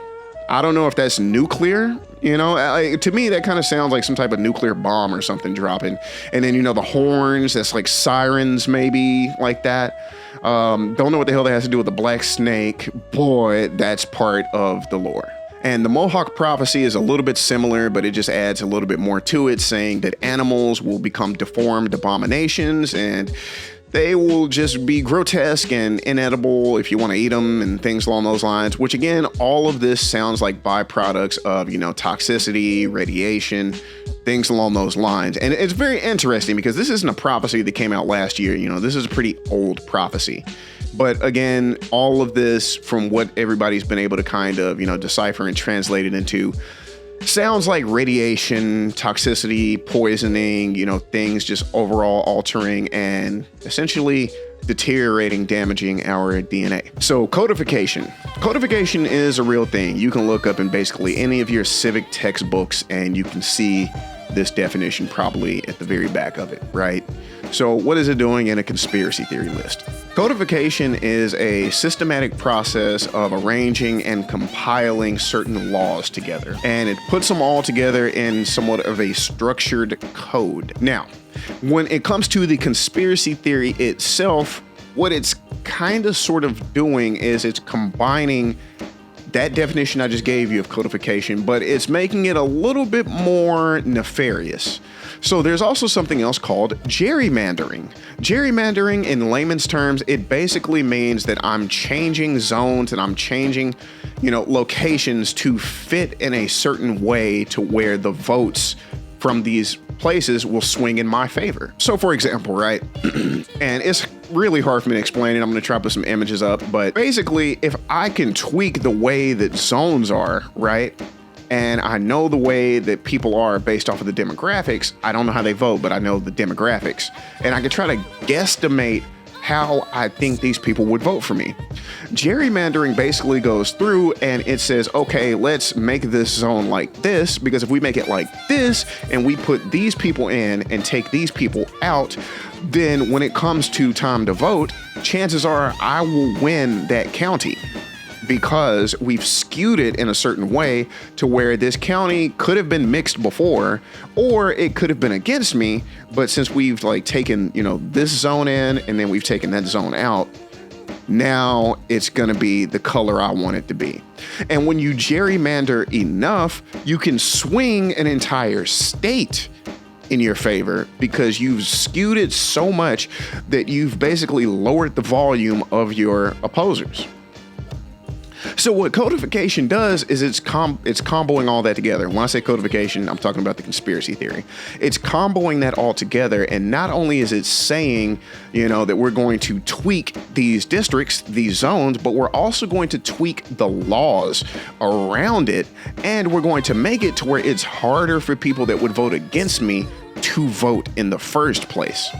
[SPEAKER 1] I don't know if that's nuclear. To me, that kind of sounds like some type of nuclear bomb or something dropping. And then, the horns, that's like sirens, maybe like that. Don't know what the hell that has to do with the black snake. Boy, that's part of the lore. And the Mohawk prophecy is a little bit similar, but it just adds a little bit more to it, saying that animals will become deformed abominations and they will just be grotesque and inedible if you want to eat them and things along those lines, which again, all of this sounds like byproducts of, toxicity, radiation, things along those lines. And it's very interesting because this isn't a prophecy that came out last year. This is a pretty old prophecy. But again, all of this, from what everybody's been able to kind of, decipher and translate it into, sounds like radiation, toxicity, poisoning, things just overall altering and essentially deteriorating, damaging our DNA. So codification. Codification is a real thing. You can look up in basically any of your civic textbooks and you can see this definition probably at the very back of it, right? So what is it doing in a conspiracy theory list? Codification is a systematic process of arranging and compiling certain laws together, and it puts them all together in somewhat of a structured code. Now, when it comes to the conspiracy theory itself, what it's kind of sort of doing is it's combining that definition I just gave you of codification, but it's making it a little bit more nefarious. So there's also something else called gerrymandering. Gerrymandering, in layman's terms, it basically means that I'm changing zones and I'm changing, locations to fit in a certain way to where the votes from these places will swing in my favor. So for example, right, and it's really hard for me to explain it. I'm going to try to put some images up, but basically if I can tweak the way that zones are, right, and I know the way that people are based off of the demographics. I don't know how they vote, but I know the demographics, and I can try to guesstimate how I think these people would vote for me. Gerrymandering basically goes through and it says, okay, let's make this zone like this, because if we make it like this and we put these people in and take these people out, then when it comes to time to vote, chances are I will win that county, because we've skewed it in a certain way to where this county could have been mixed before, or it could have been against me. But since we've like taken, this zone in and then we've taken that zone out, now it's going to be the color I want it to be. And when you gerrymander enough, you can swing an entire state in your favor, because you've skewed it so much that you've basically lowered the volume of your opposers. So what codification does is it's comboing all that together. When I say codification, I'm talking about the conspiracy theory. It's comboing that all together, and not only is it saying, that we're going to tweak these districts, these zones, but we're also going to tweak the laws around it, and we're going to make it to where it's harder for people that would vote against me to vote in the first place.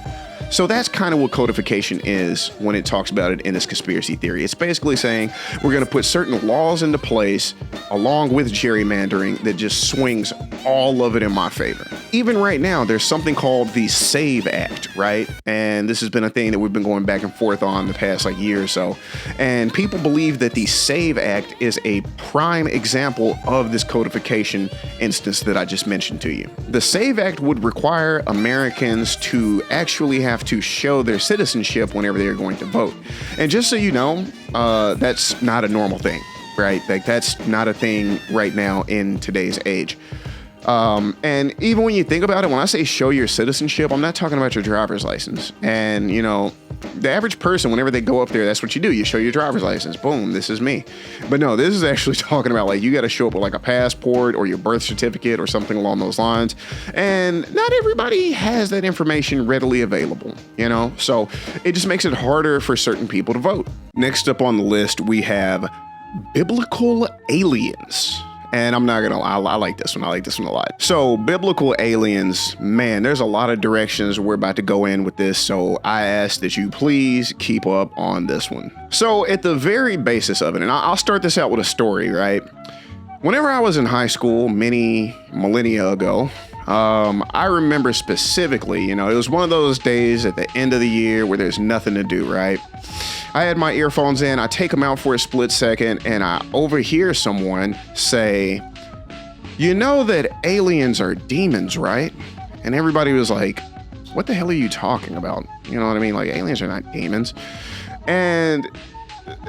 [SPEAKER 1] So that's kind of what codification is when it talks about it in this conspiracy theory. It's basically saying we're going to put certain laws into place along with gerrymandering that just swings all of it in my favor. Even right now, there's something called the SAVE Act, right? And this has been a thing that we've been going back and forth on the past year or so. And people believe that the SAVE Act is a prime example of this codification instance that I just mentioned to you. The SAVE Act would require Americans to actually have to show their citizenship whenever they're going to vote. And just so you know, that's not a normal thing, right? Like, that's not a thing right now in today's age. And even when you think about it, when I say show your citizenship, I'm not talking about your driver's license. And, the average person, whenever they go up there, that's what you do. You show your driver's license. Boom, this is me. But no, this is actually talking about you got to show up with a passport or your birth certificate or something along those lines. And not everybody has that information readily available, So it just makes it harder for certain people to vote. Next up on the list, we have biblical aliens. And I'm not gonna lie, I like this one. I like this one a lot. So biblical aliens, man, there's a lot of directions we're about to go in with this. So I ask that you please keep up on this one. So at the very basis of it, and I'll start this out with a story, right? Whenever I was in high school, many millennia ago, I remember specifically, it was one of those days at the end of the year where there's nothing to do, right? I had my earphones in, I take them out for a split second, and I overhear someone say, "You know that aliens are demons, right?" And everybody was like, "What the hell are you talking about?" You know what I mean? Aliens are not demons. And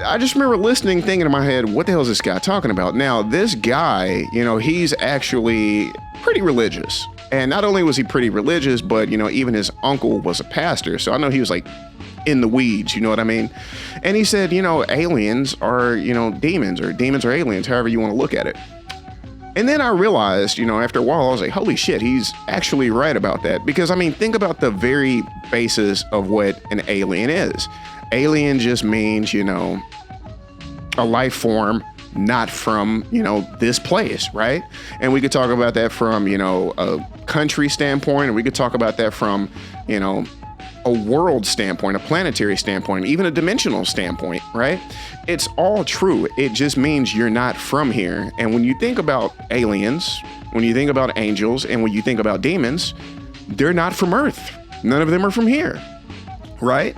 [SPEAKER 1] I just remember listening, thinking in my head, what the hell is this guy talking about? Now, this guy, he's actually pretty religious. And not only was he pretty religious, but, even his uncle was a pastor. So I know he was in the weeds, you know what I mean? And he said, aliens are, demons, or demons are aliens, however you want to look at it. And then I realized, after a while, I was like, holy shit, he's actually right about that. Because, think about the very basis of what an alien is. Alien just means, a life form not from, this place, right? And we could talk about that from, a country standpoint, and we could talk about that from, a world standpoint, a planetary standpoint, even a dimensional standpoint, right? It's all true. It just means you're not from here. And when you think about aliens, when you think about angels, and when you think about demons, they're not from Earth. None of them are from here, right?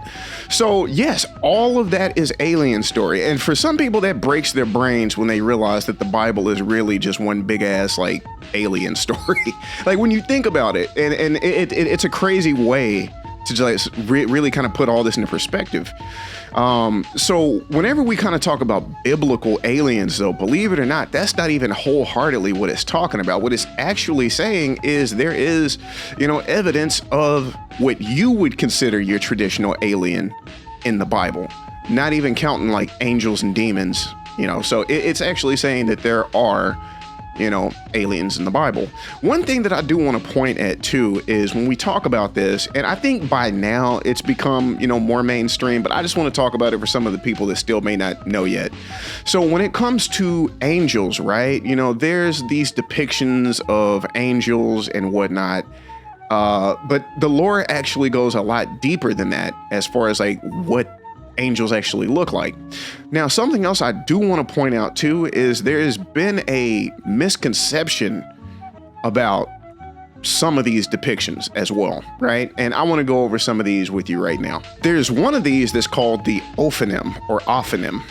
[SPEAKER 1] So yes, all of that is alien story. And for some people, that breaks their brains when they realize that the Bible is really just one big ass alien story. When you think about it, and it's a crazy way to just really kind of put all this into perspective. So whenever we kind of talk about biblical aliens, though, believe it or not, that's not even wholeheartedly what it's talking about. What it's actually saying is there is, evidence of what you would consider your traditional alien in the Bible, not even counting angels and demons, So it's actually saying that there are aliens in the Bible. One thing that I do want to point at too is when we talk about this, and I think by now it's become, more mainstream, but I just want to talk about it for some of the people that still may not know yet. So when it comes to angels, right, there's these depictions of angels and whatnot. But the lore actually goes a lot deeper than that as far as like what angels actually look like. Now, something else I do want to point out too is there has been a misconception about some of these depictions as well, right? And I want to go over some of these with you right now. There's one of these that's called the Ophanim or Ophanim,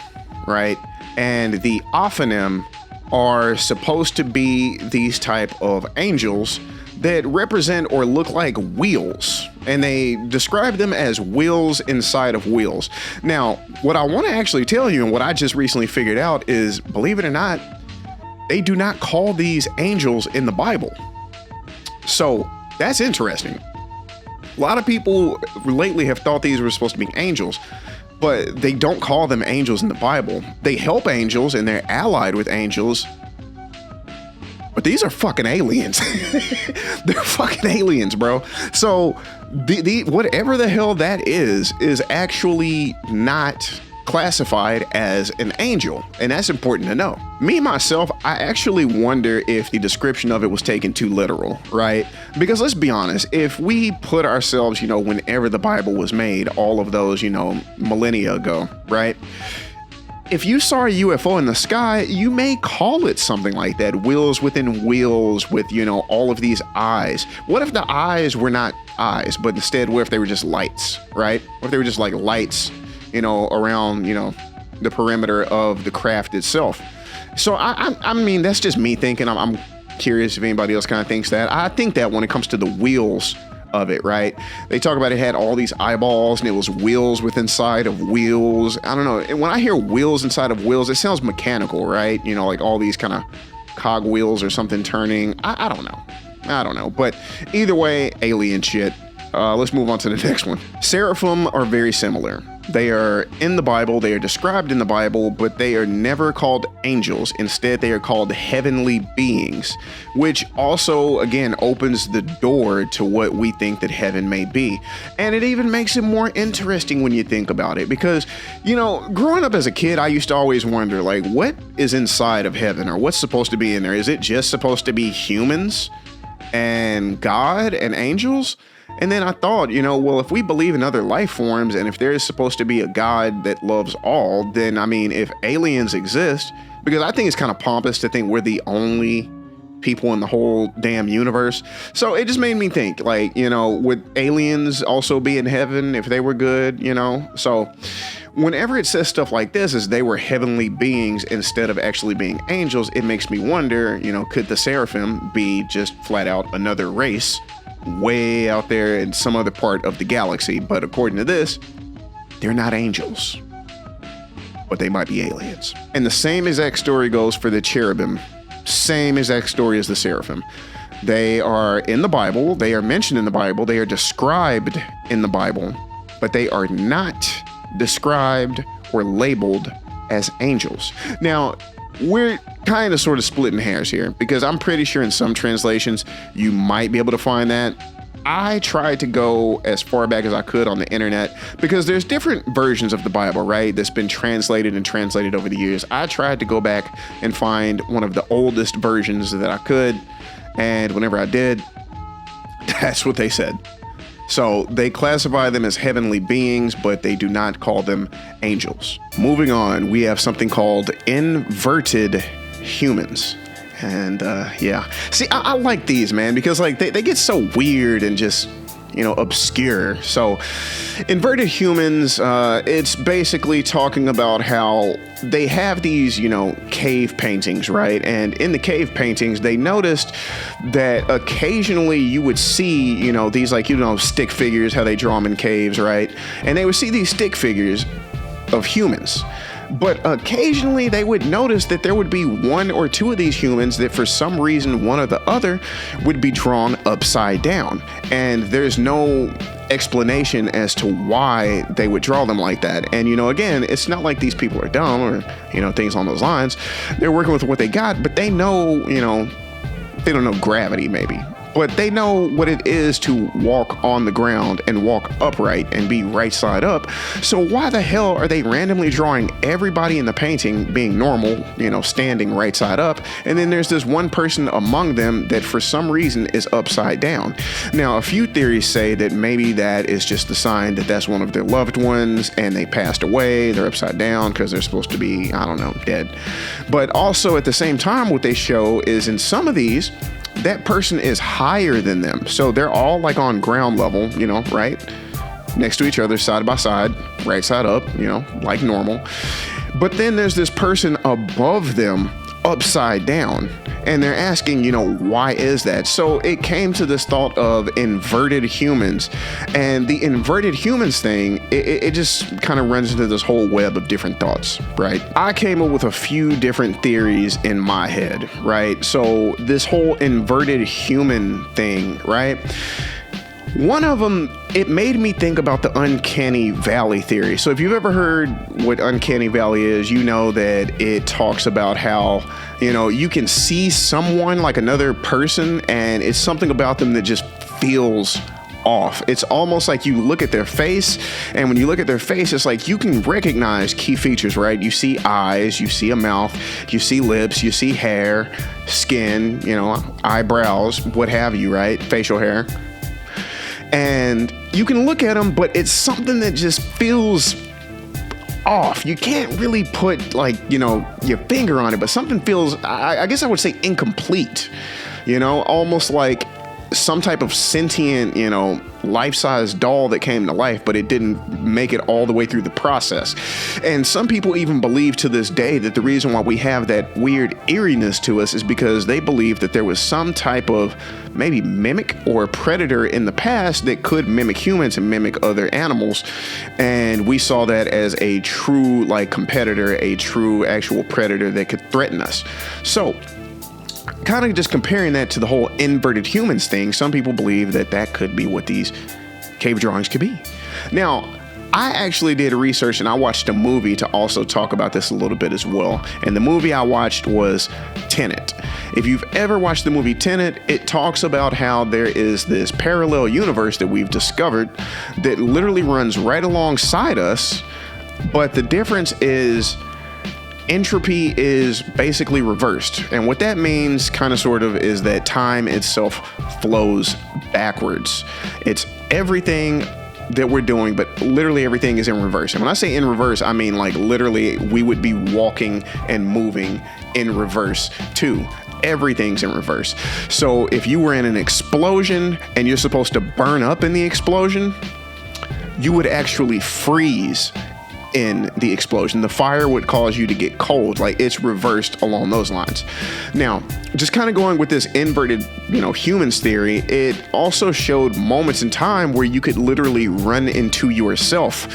[SPEAKER 1] right? And the Ophanim are supposed to be these type of angels that represent or look like wheels, and they describe them as wheels inside of wheels. Now, what I want to actually tell you and what I just recently figured out is, believe it or not, they do not call these angels in the Bible. So that's interesting. A lot of people lately have thought these were supposed to be angels, but they don't call them angels in the Bible. They help angels and they're allied with angels, but these are fucking aliens. They're fucking aliens, bro. So the whatever the hell that is actually not classified as an angel. And that's important to know. Me, myself, I actually wonder if the description of it was taken too literal, right? Because let's be honest, if we put ourselves, whenever the Bible was made, all of those, millennia ago, right? If you saw a UFO in the sky, you may call it something like that. Wheels within wheels with, all of these eyes. What if the eyes were not eyes, but instead, what if they were just lights, right? What if they were just like lights, around, the perimeter of the craft itself? So, I mean, that's just me thinking. I'm curious if anybody else kind of thinks that. I think that when it comes to the wheels of it, right? They talk about it had all these eyeballs and it was wheels with inside of wheels. I don't know. And when I hear wheels inside of wheels, it sounds mechanical, right? Like all these kind of cog wheels or something turning. I don't know. But either way, alien shit. Let's move on to the next one. Seraphim are very similar. They are in the Bible, they are described in the Bible, but they are never called angels. Instead, they are called heavenly beings, which also, again, opens the door to what we think that heaven may be. And it even makes it more interesting when you think about it, because, growing up as a kid, I used to always wonder, like, what is inside of heaven, or what's supposed to be in there? Is it just supposed to be humans and God and angels? And then I thought, well, if we believe in other life forms and if there is supposed to be a God that loves all, then, I mean, if aliens exist, because I think it's kind of pompous to think we're the only people in the whole damn universe. So it just made me think, like, would aliens also be in heaven if they were good, So whenever it says stuff like this, as they were heavenly beings instead of actually being angels, it makes me wonder, could the seraphim be just flat out another race way out there in some other part of the galaxy? But according to this, they're not angels, but they might be aliens. And the same exact story goes for the cherubim. Same exact story as the seraphim. They are in the Bible, they are mentioned in the Bible, they are described in the Bible, but they are not described or labeled as angels. Now, we're kind of sort of splitting hairs here, because I'm pretty sure in some translations you might be able to find that. I tried to go as far back as I could on the internet, because there's different versions of the Bible, right, that's been translated over the years. I tried to go back and find one of the oldest versions that I could, and whenever I did, that's what they said. So they classify them as heavenly beings, but they do not call them angels. Moving on, we have something called inverted humans. And yeah, see, I like these, man, because like they get so weird and just, obscure. So inverted humans, it's basically talking about how they have these, cave paintings, right? And in the cave paintings, they noticed that occasionally you would see, these like, stick figures, how they draw them in caves, right? And they would see these stick figures of humans. But occasionally they would notice that there would be one or two of these humans that for some reason one or the other would be drawn upside down. And there's no explanation as to why they would draw them like that. And, again, it's not like these people are dumb or, things along those lines. They're working with what they got, but they know, they don't know gravity maybe, but they know what it is to walk on the ground and walk upright and be right side up. So why the hell are they randomly drawing everybody in the painting being normal, standing right side up? And then there's this one person among them that for some reason is upside down. Now, a few theories say that maybe that is just the sign that that's one of their loved ones and they passed away. They're upside down because they're supposed to be, dead. But also at the same time, what they show is in some of these, that person is higher than them. So they're all like on ground level, right? Next to each other, side by side, right side up, like normal. But then there's this person above them, upside down. And they're asking, why is that? So it came to this thought of inverted humans. And the inverted humans thing, it just kind of runs into this whole web of different thoughts, right? I came up with a few different theories in my head, right? So this whole inverted human thing, right? One of them, it made me think about the uncanny valley theory. So if you've ever heard what uncanny valley is, you know that it talks about how, you can see someone like another person and it's something about them that just feels off. It's almost like you look at their face, and when you look at their face, it's like you can recognize key features, right? You see eyes, you see a mouth, you see lips, you see hair, skin, eyebrows, what have you, right? Facial hair. And you can look at them, but it's something that just feels off. You can't really put your finger on it, but something feels, I guess I would say incomplete, almost like some type of sentient, life-size doll that came to life, but it didn't make it all the way through the process. And some people even believe to this day that the reason why we have that weird eeriness to us is because they believe that there was some type of maybe mimic or predator in the past that could mimic humans and mimic other animals. And we saw that as a true competitor, a true actual predator that could threaten us. So kind of just comparing that to the whole inverted humans thing, some people believe that that could be what these cave drawings could be. Now, I actually did research and I watched a movie to also talk about this a little bit as well. And the movie I watched was Tenet. If you've ever watched the movie Tenet, it talks about how there is this parallel universe that we've discovered that literally runs right alongside us. But the difference is entropy is basically reversed. And what that means is that time itself flows backwards. It's everything that we're doing, but literally everything is in reverse. And when I say in reverse, I mean literally we would be walking and moving in reverse too. Everything's in reverse. So if you were in an explosion and you're supposed to burn up in the explosion, you would actually freeze in the explosion. The fire would cause you to get cold. It's reversed along those lines. Now, just kind of going with this inverted, humans theory, it also showed moments in time where you could literally run into yourself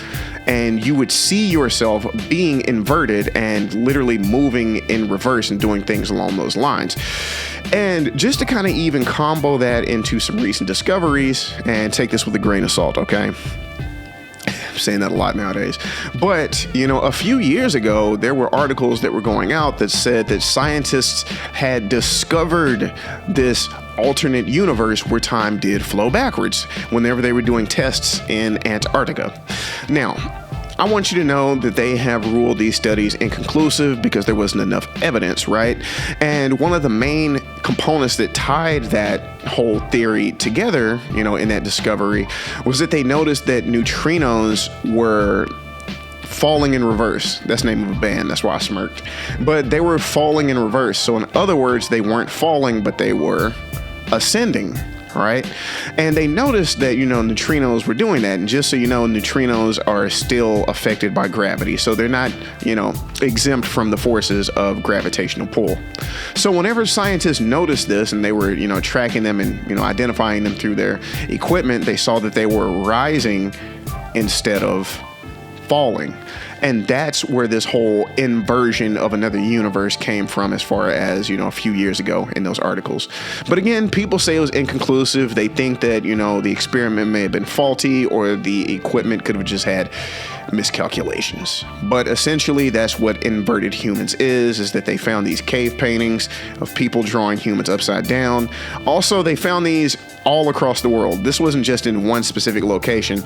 [SPEAKER 1] and you would see yourself being inverted and literally moving in reverse and doing things along those lines. And just to kind of even combo that into some recent discoveries, and take this with a grain of salt, okay? I'm saying that a lot nowadays. But, a few years ago, there were articles that were going out that said that scientists had discovered this alternate universe where time did flow backwards whenever they were doing tests in Antarctica. Now, I want you to know that they have ruled these studies inconclusive because there wasn't enough evidence, right? And one of the main components that tied that whole theory together, in that discovery, was that they noticed that neutrinos were falling in reverse. That's the name of a band. That's why I smirked. But they were falling in reverse. So in other words, they weren't falling, but they were ascending. Right? And they noticed that, neutrinos were doing that. And just so you know, neutrinos are still affected by gravity. So they're not, exempt from the forces of gravitational pull. So whenever scientists noticed this and they were, tracking them and, identifying them through their equipment, they saw that they were rising instead of falling. And that's where this whole inversion of another universe came from, as far as, you know, a few years ago in those articles. But again, people say it was inconclusive. They think that, you know, the experiment may have been faulty, or the equipment could have just had miscalculations. But essentially, that's what inverted humans is that they found these cave paintings of people drawing humans upside down. Also, they found these all across the world. This wasn't just in one specific location.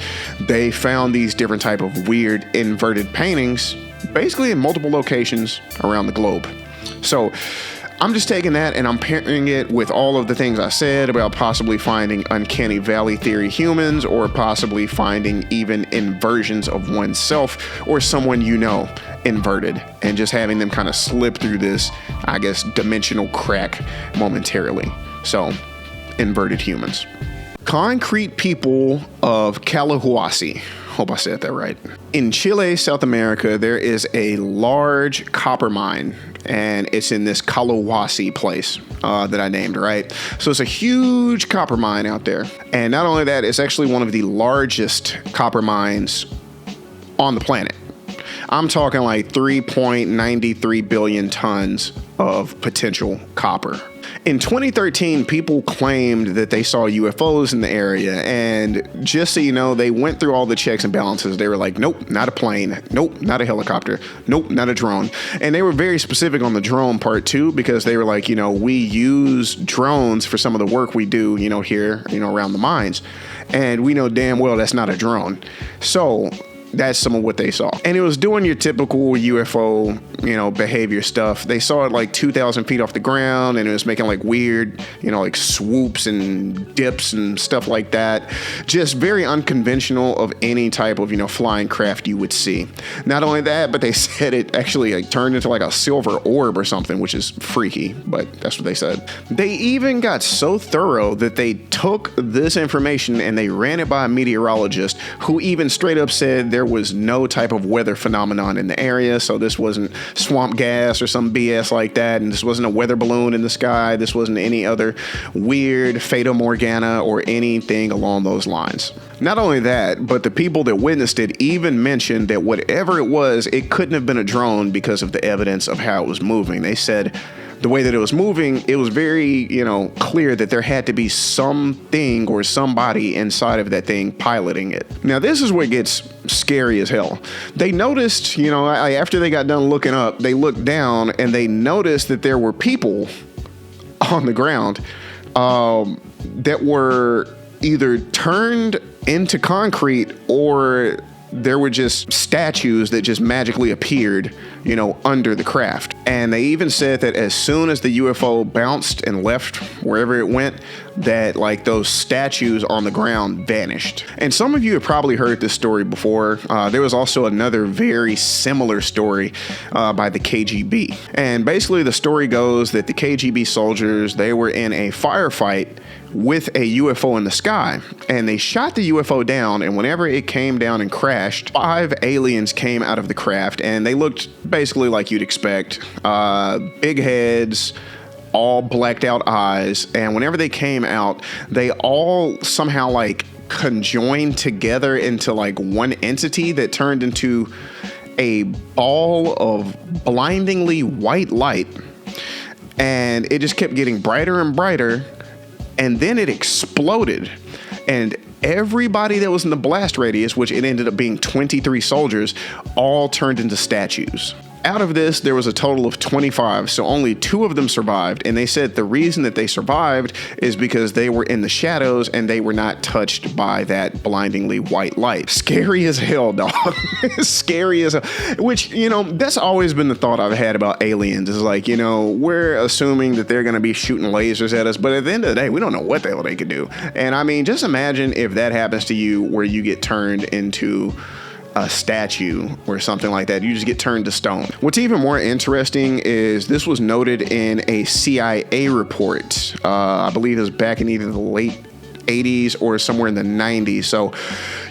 [SPEAKER 1] They found these different type of weird inverted paintings basically in multiple locations around the globe. So I'm just taking that and I'm pairing it with all of the things I said about possibly finding uncanny valley theory humans, or possibly finding even inversions of oneself or someone you know inverted, and just having them kind of slip through this, I guess, dimensional crack momentarily. So, inverted humans. Concrete people of Collahuasi. Hope I said that right. In Chile, South America, there is a large copper mine, and it's in this Collahuasi place that I named, right? So it's a huge copper mine out there. And not only that, it's actually one of the largest copper mines on the planet. I'm talking like 3.93 billion tons of potential copper. In 2013, people claimed that they saw UFOs in the area, and just so you know, they went through all the checks and balances. They were like, nope, not a plane. Nope, not a helicopter. Nope, not a drone. And they were very specific on the drone part too, because they were like, you know, we use drones for some of the work we do, you know, here, you know, around the mines. And we know damn well that's not a drone. So that's some of what they saw. And it was doing your typical UFO, you know, behavior stuff. They saw it like 2,000 feet off the ground, and it was making like weird, you know, like swoops and dips and stuff like that. Just very unconventional of any type of, you know, flying craft you would see. Not only that, but they said it actually like turned into like a silver orb or something, which is freaky, but that's what they said. They even got so thorough that they took this information and they ran it by a meteorologist who even straight up said there was no type of weather phenomenon in the area. So this wasn't swamp gas or some BS like that. And this wasn't a weather balloon in the sky. This wasn't any other weird Fata Morgana or anything along those lines. Not only that, but the people that witnessed it even mentioned that whatever it was, it couldn't have been a drone because of the evidence of how it was moving. They said the way that it was moving, it was very, you know, clear that there had to be something or somebody inside of that thing piloting it. Now, this is what gets scary as hell. They noticed, you know, after they got done looking up, they looked down and they noticed that there were people on the ground that were either turned into concrete, or there were just statues that just magically appeared, you know, under the craft. And they even said that as soon as the UFO bounced and left wherever it went, that like those statues on the ground vanished. And some of you have probably heard this story before. There was also another very similar story by the KGB. And basically the story goes that the KGB soldiers, they were in a firefight with a UFO in the sky, and they shot the UFO down, and whenever it came down and crashed, 5 aliens came out of the craft, and they looked basically like you'd expect. Big heads, all blacked out eyes, and whenever they came out, they all somehow like conjoined together into like one entity that turned into a ball of blindingly white light, and it just kept getting brighter and brighter. And then it exploded, and everybody that was in the blast radius, which it ended up being 23 soldiers, all turned into statues. Out of this, there was a total of 25, so only 2 of them survived, and they said the reason that they survived is because they were in the shadows and they were not touched by that blindingly white light. Scary as hell, dog. Scary as hell. Which, you know, that's always been the thought I've had about aliens, is like, you know, we're assuming that they're going to be shooting lasers at us, but at the end of the day, we don't know what the hell they could do. And I mean, just imagine if that happens to you, where you get turned into a statue or something like that. You just get turned to stone. What's even more interesting is this was noted in a CIA report. I believe it was back in either the late 80s or somewhere in the 90s. So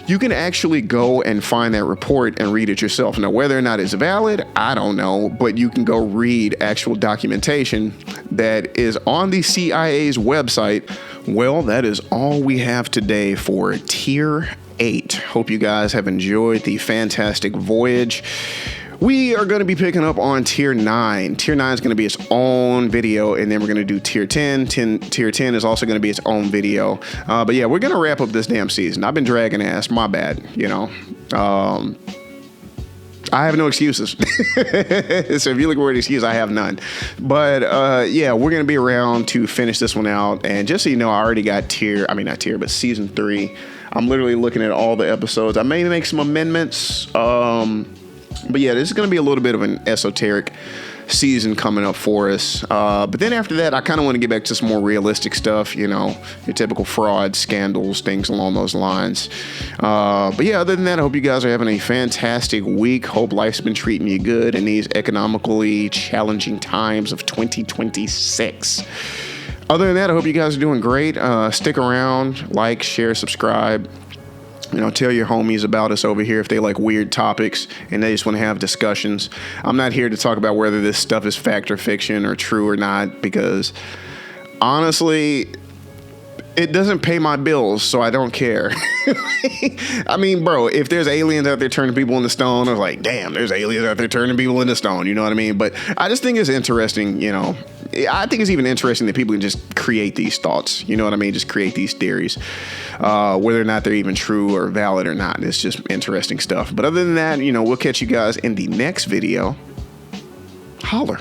[SPEAKER 1] you can actually go and find that report and read it yourself. Now, whether or not it's valid, I don't know, but you can go read actual documentation that is on the CIA's website. Well, that is all we have today for Tier 8. Hope you guys have enjoyed the fantastic voyage. We are going to be picking up on tier 9. Tier 9 is going to be its own video, and then we're going to do tier 10. Tier 10 is also going to be its own video. But yeah, we're going to wrap up this damn season. I've been dragging ass. My bad, you know. I have no excuses. So if you look for an excuse, I have none. But yeah, we're going to be around to finish this one out. And just so you know, I already got season 3. I'm literally looking at all the episodes. I may make some amendments. But yeah, this is going to be a little bit of an esoteric season coming up for us. But then after that, I kind of want to get back to some more realistic stuff, you know, your typical fraud, scandals, things along those lines. But yeah, other than that, I hope you guys are having a fantastic week. Hope life's been treating you good in these economically challenging times of 2026. Other than that, I hope you guys are doing great. Stick around, like, share, subscribe. You know, tell your homies about us over here if they like weird topics and they just want to have discussions. I'm not here to talk about whether this stuff is fact or fiction or true or not, because honestly, it doesn't pay my bills, so I don't care. I mean, bro, if there's aliens out there turning people into stone, I was like, damn, there's aliens out there turning people into stone. You know what I mean? But I just think it's interesting, you know. I think it's even interesting that people can just create these thoughts. You know what I mean? Just create these theories. Whether or not they're even true or valid or not. It's just interesting stuff. But other than that, you know, we'll catch you guys in the next video. Holler.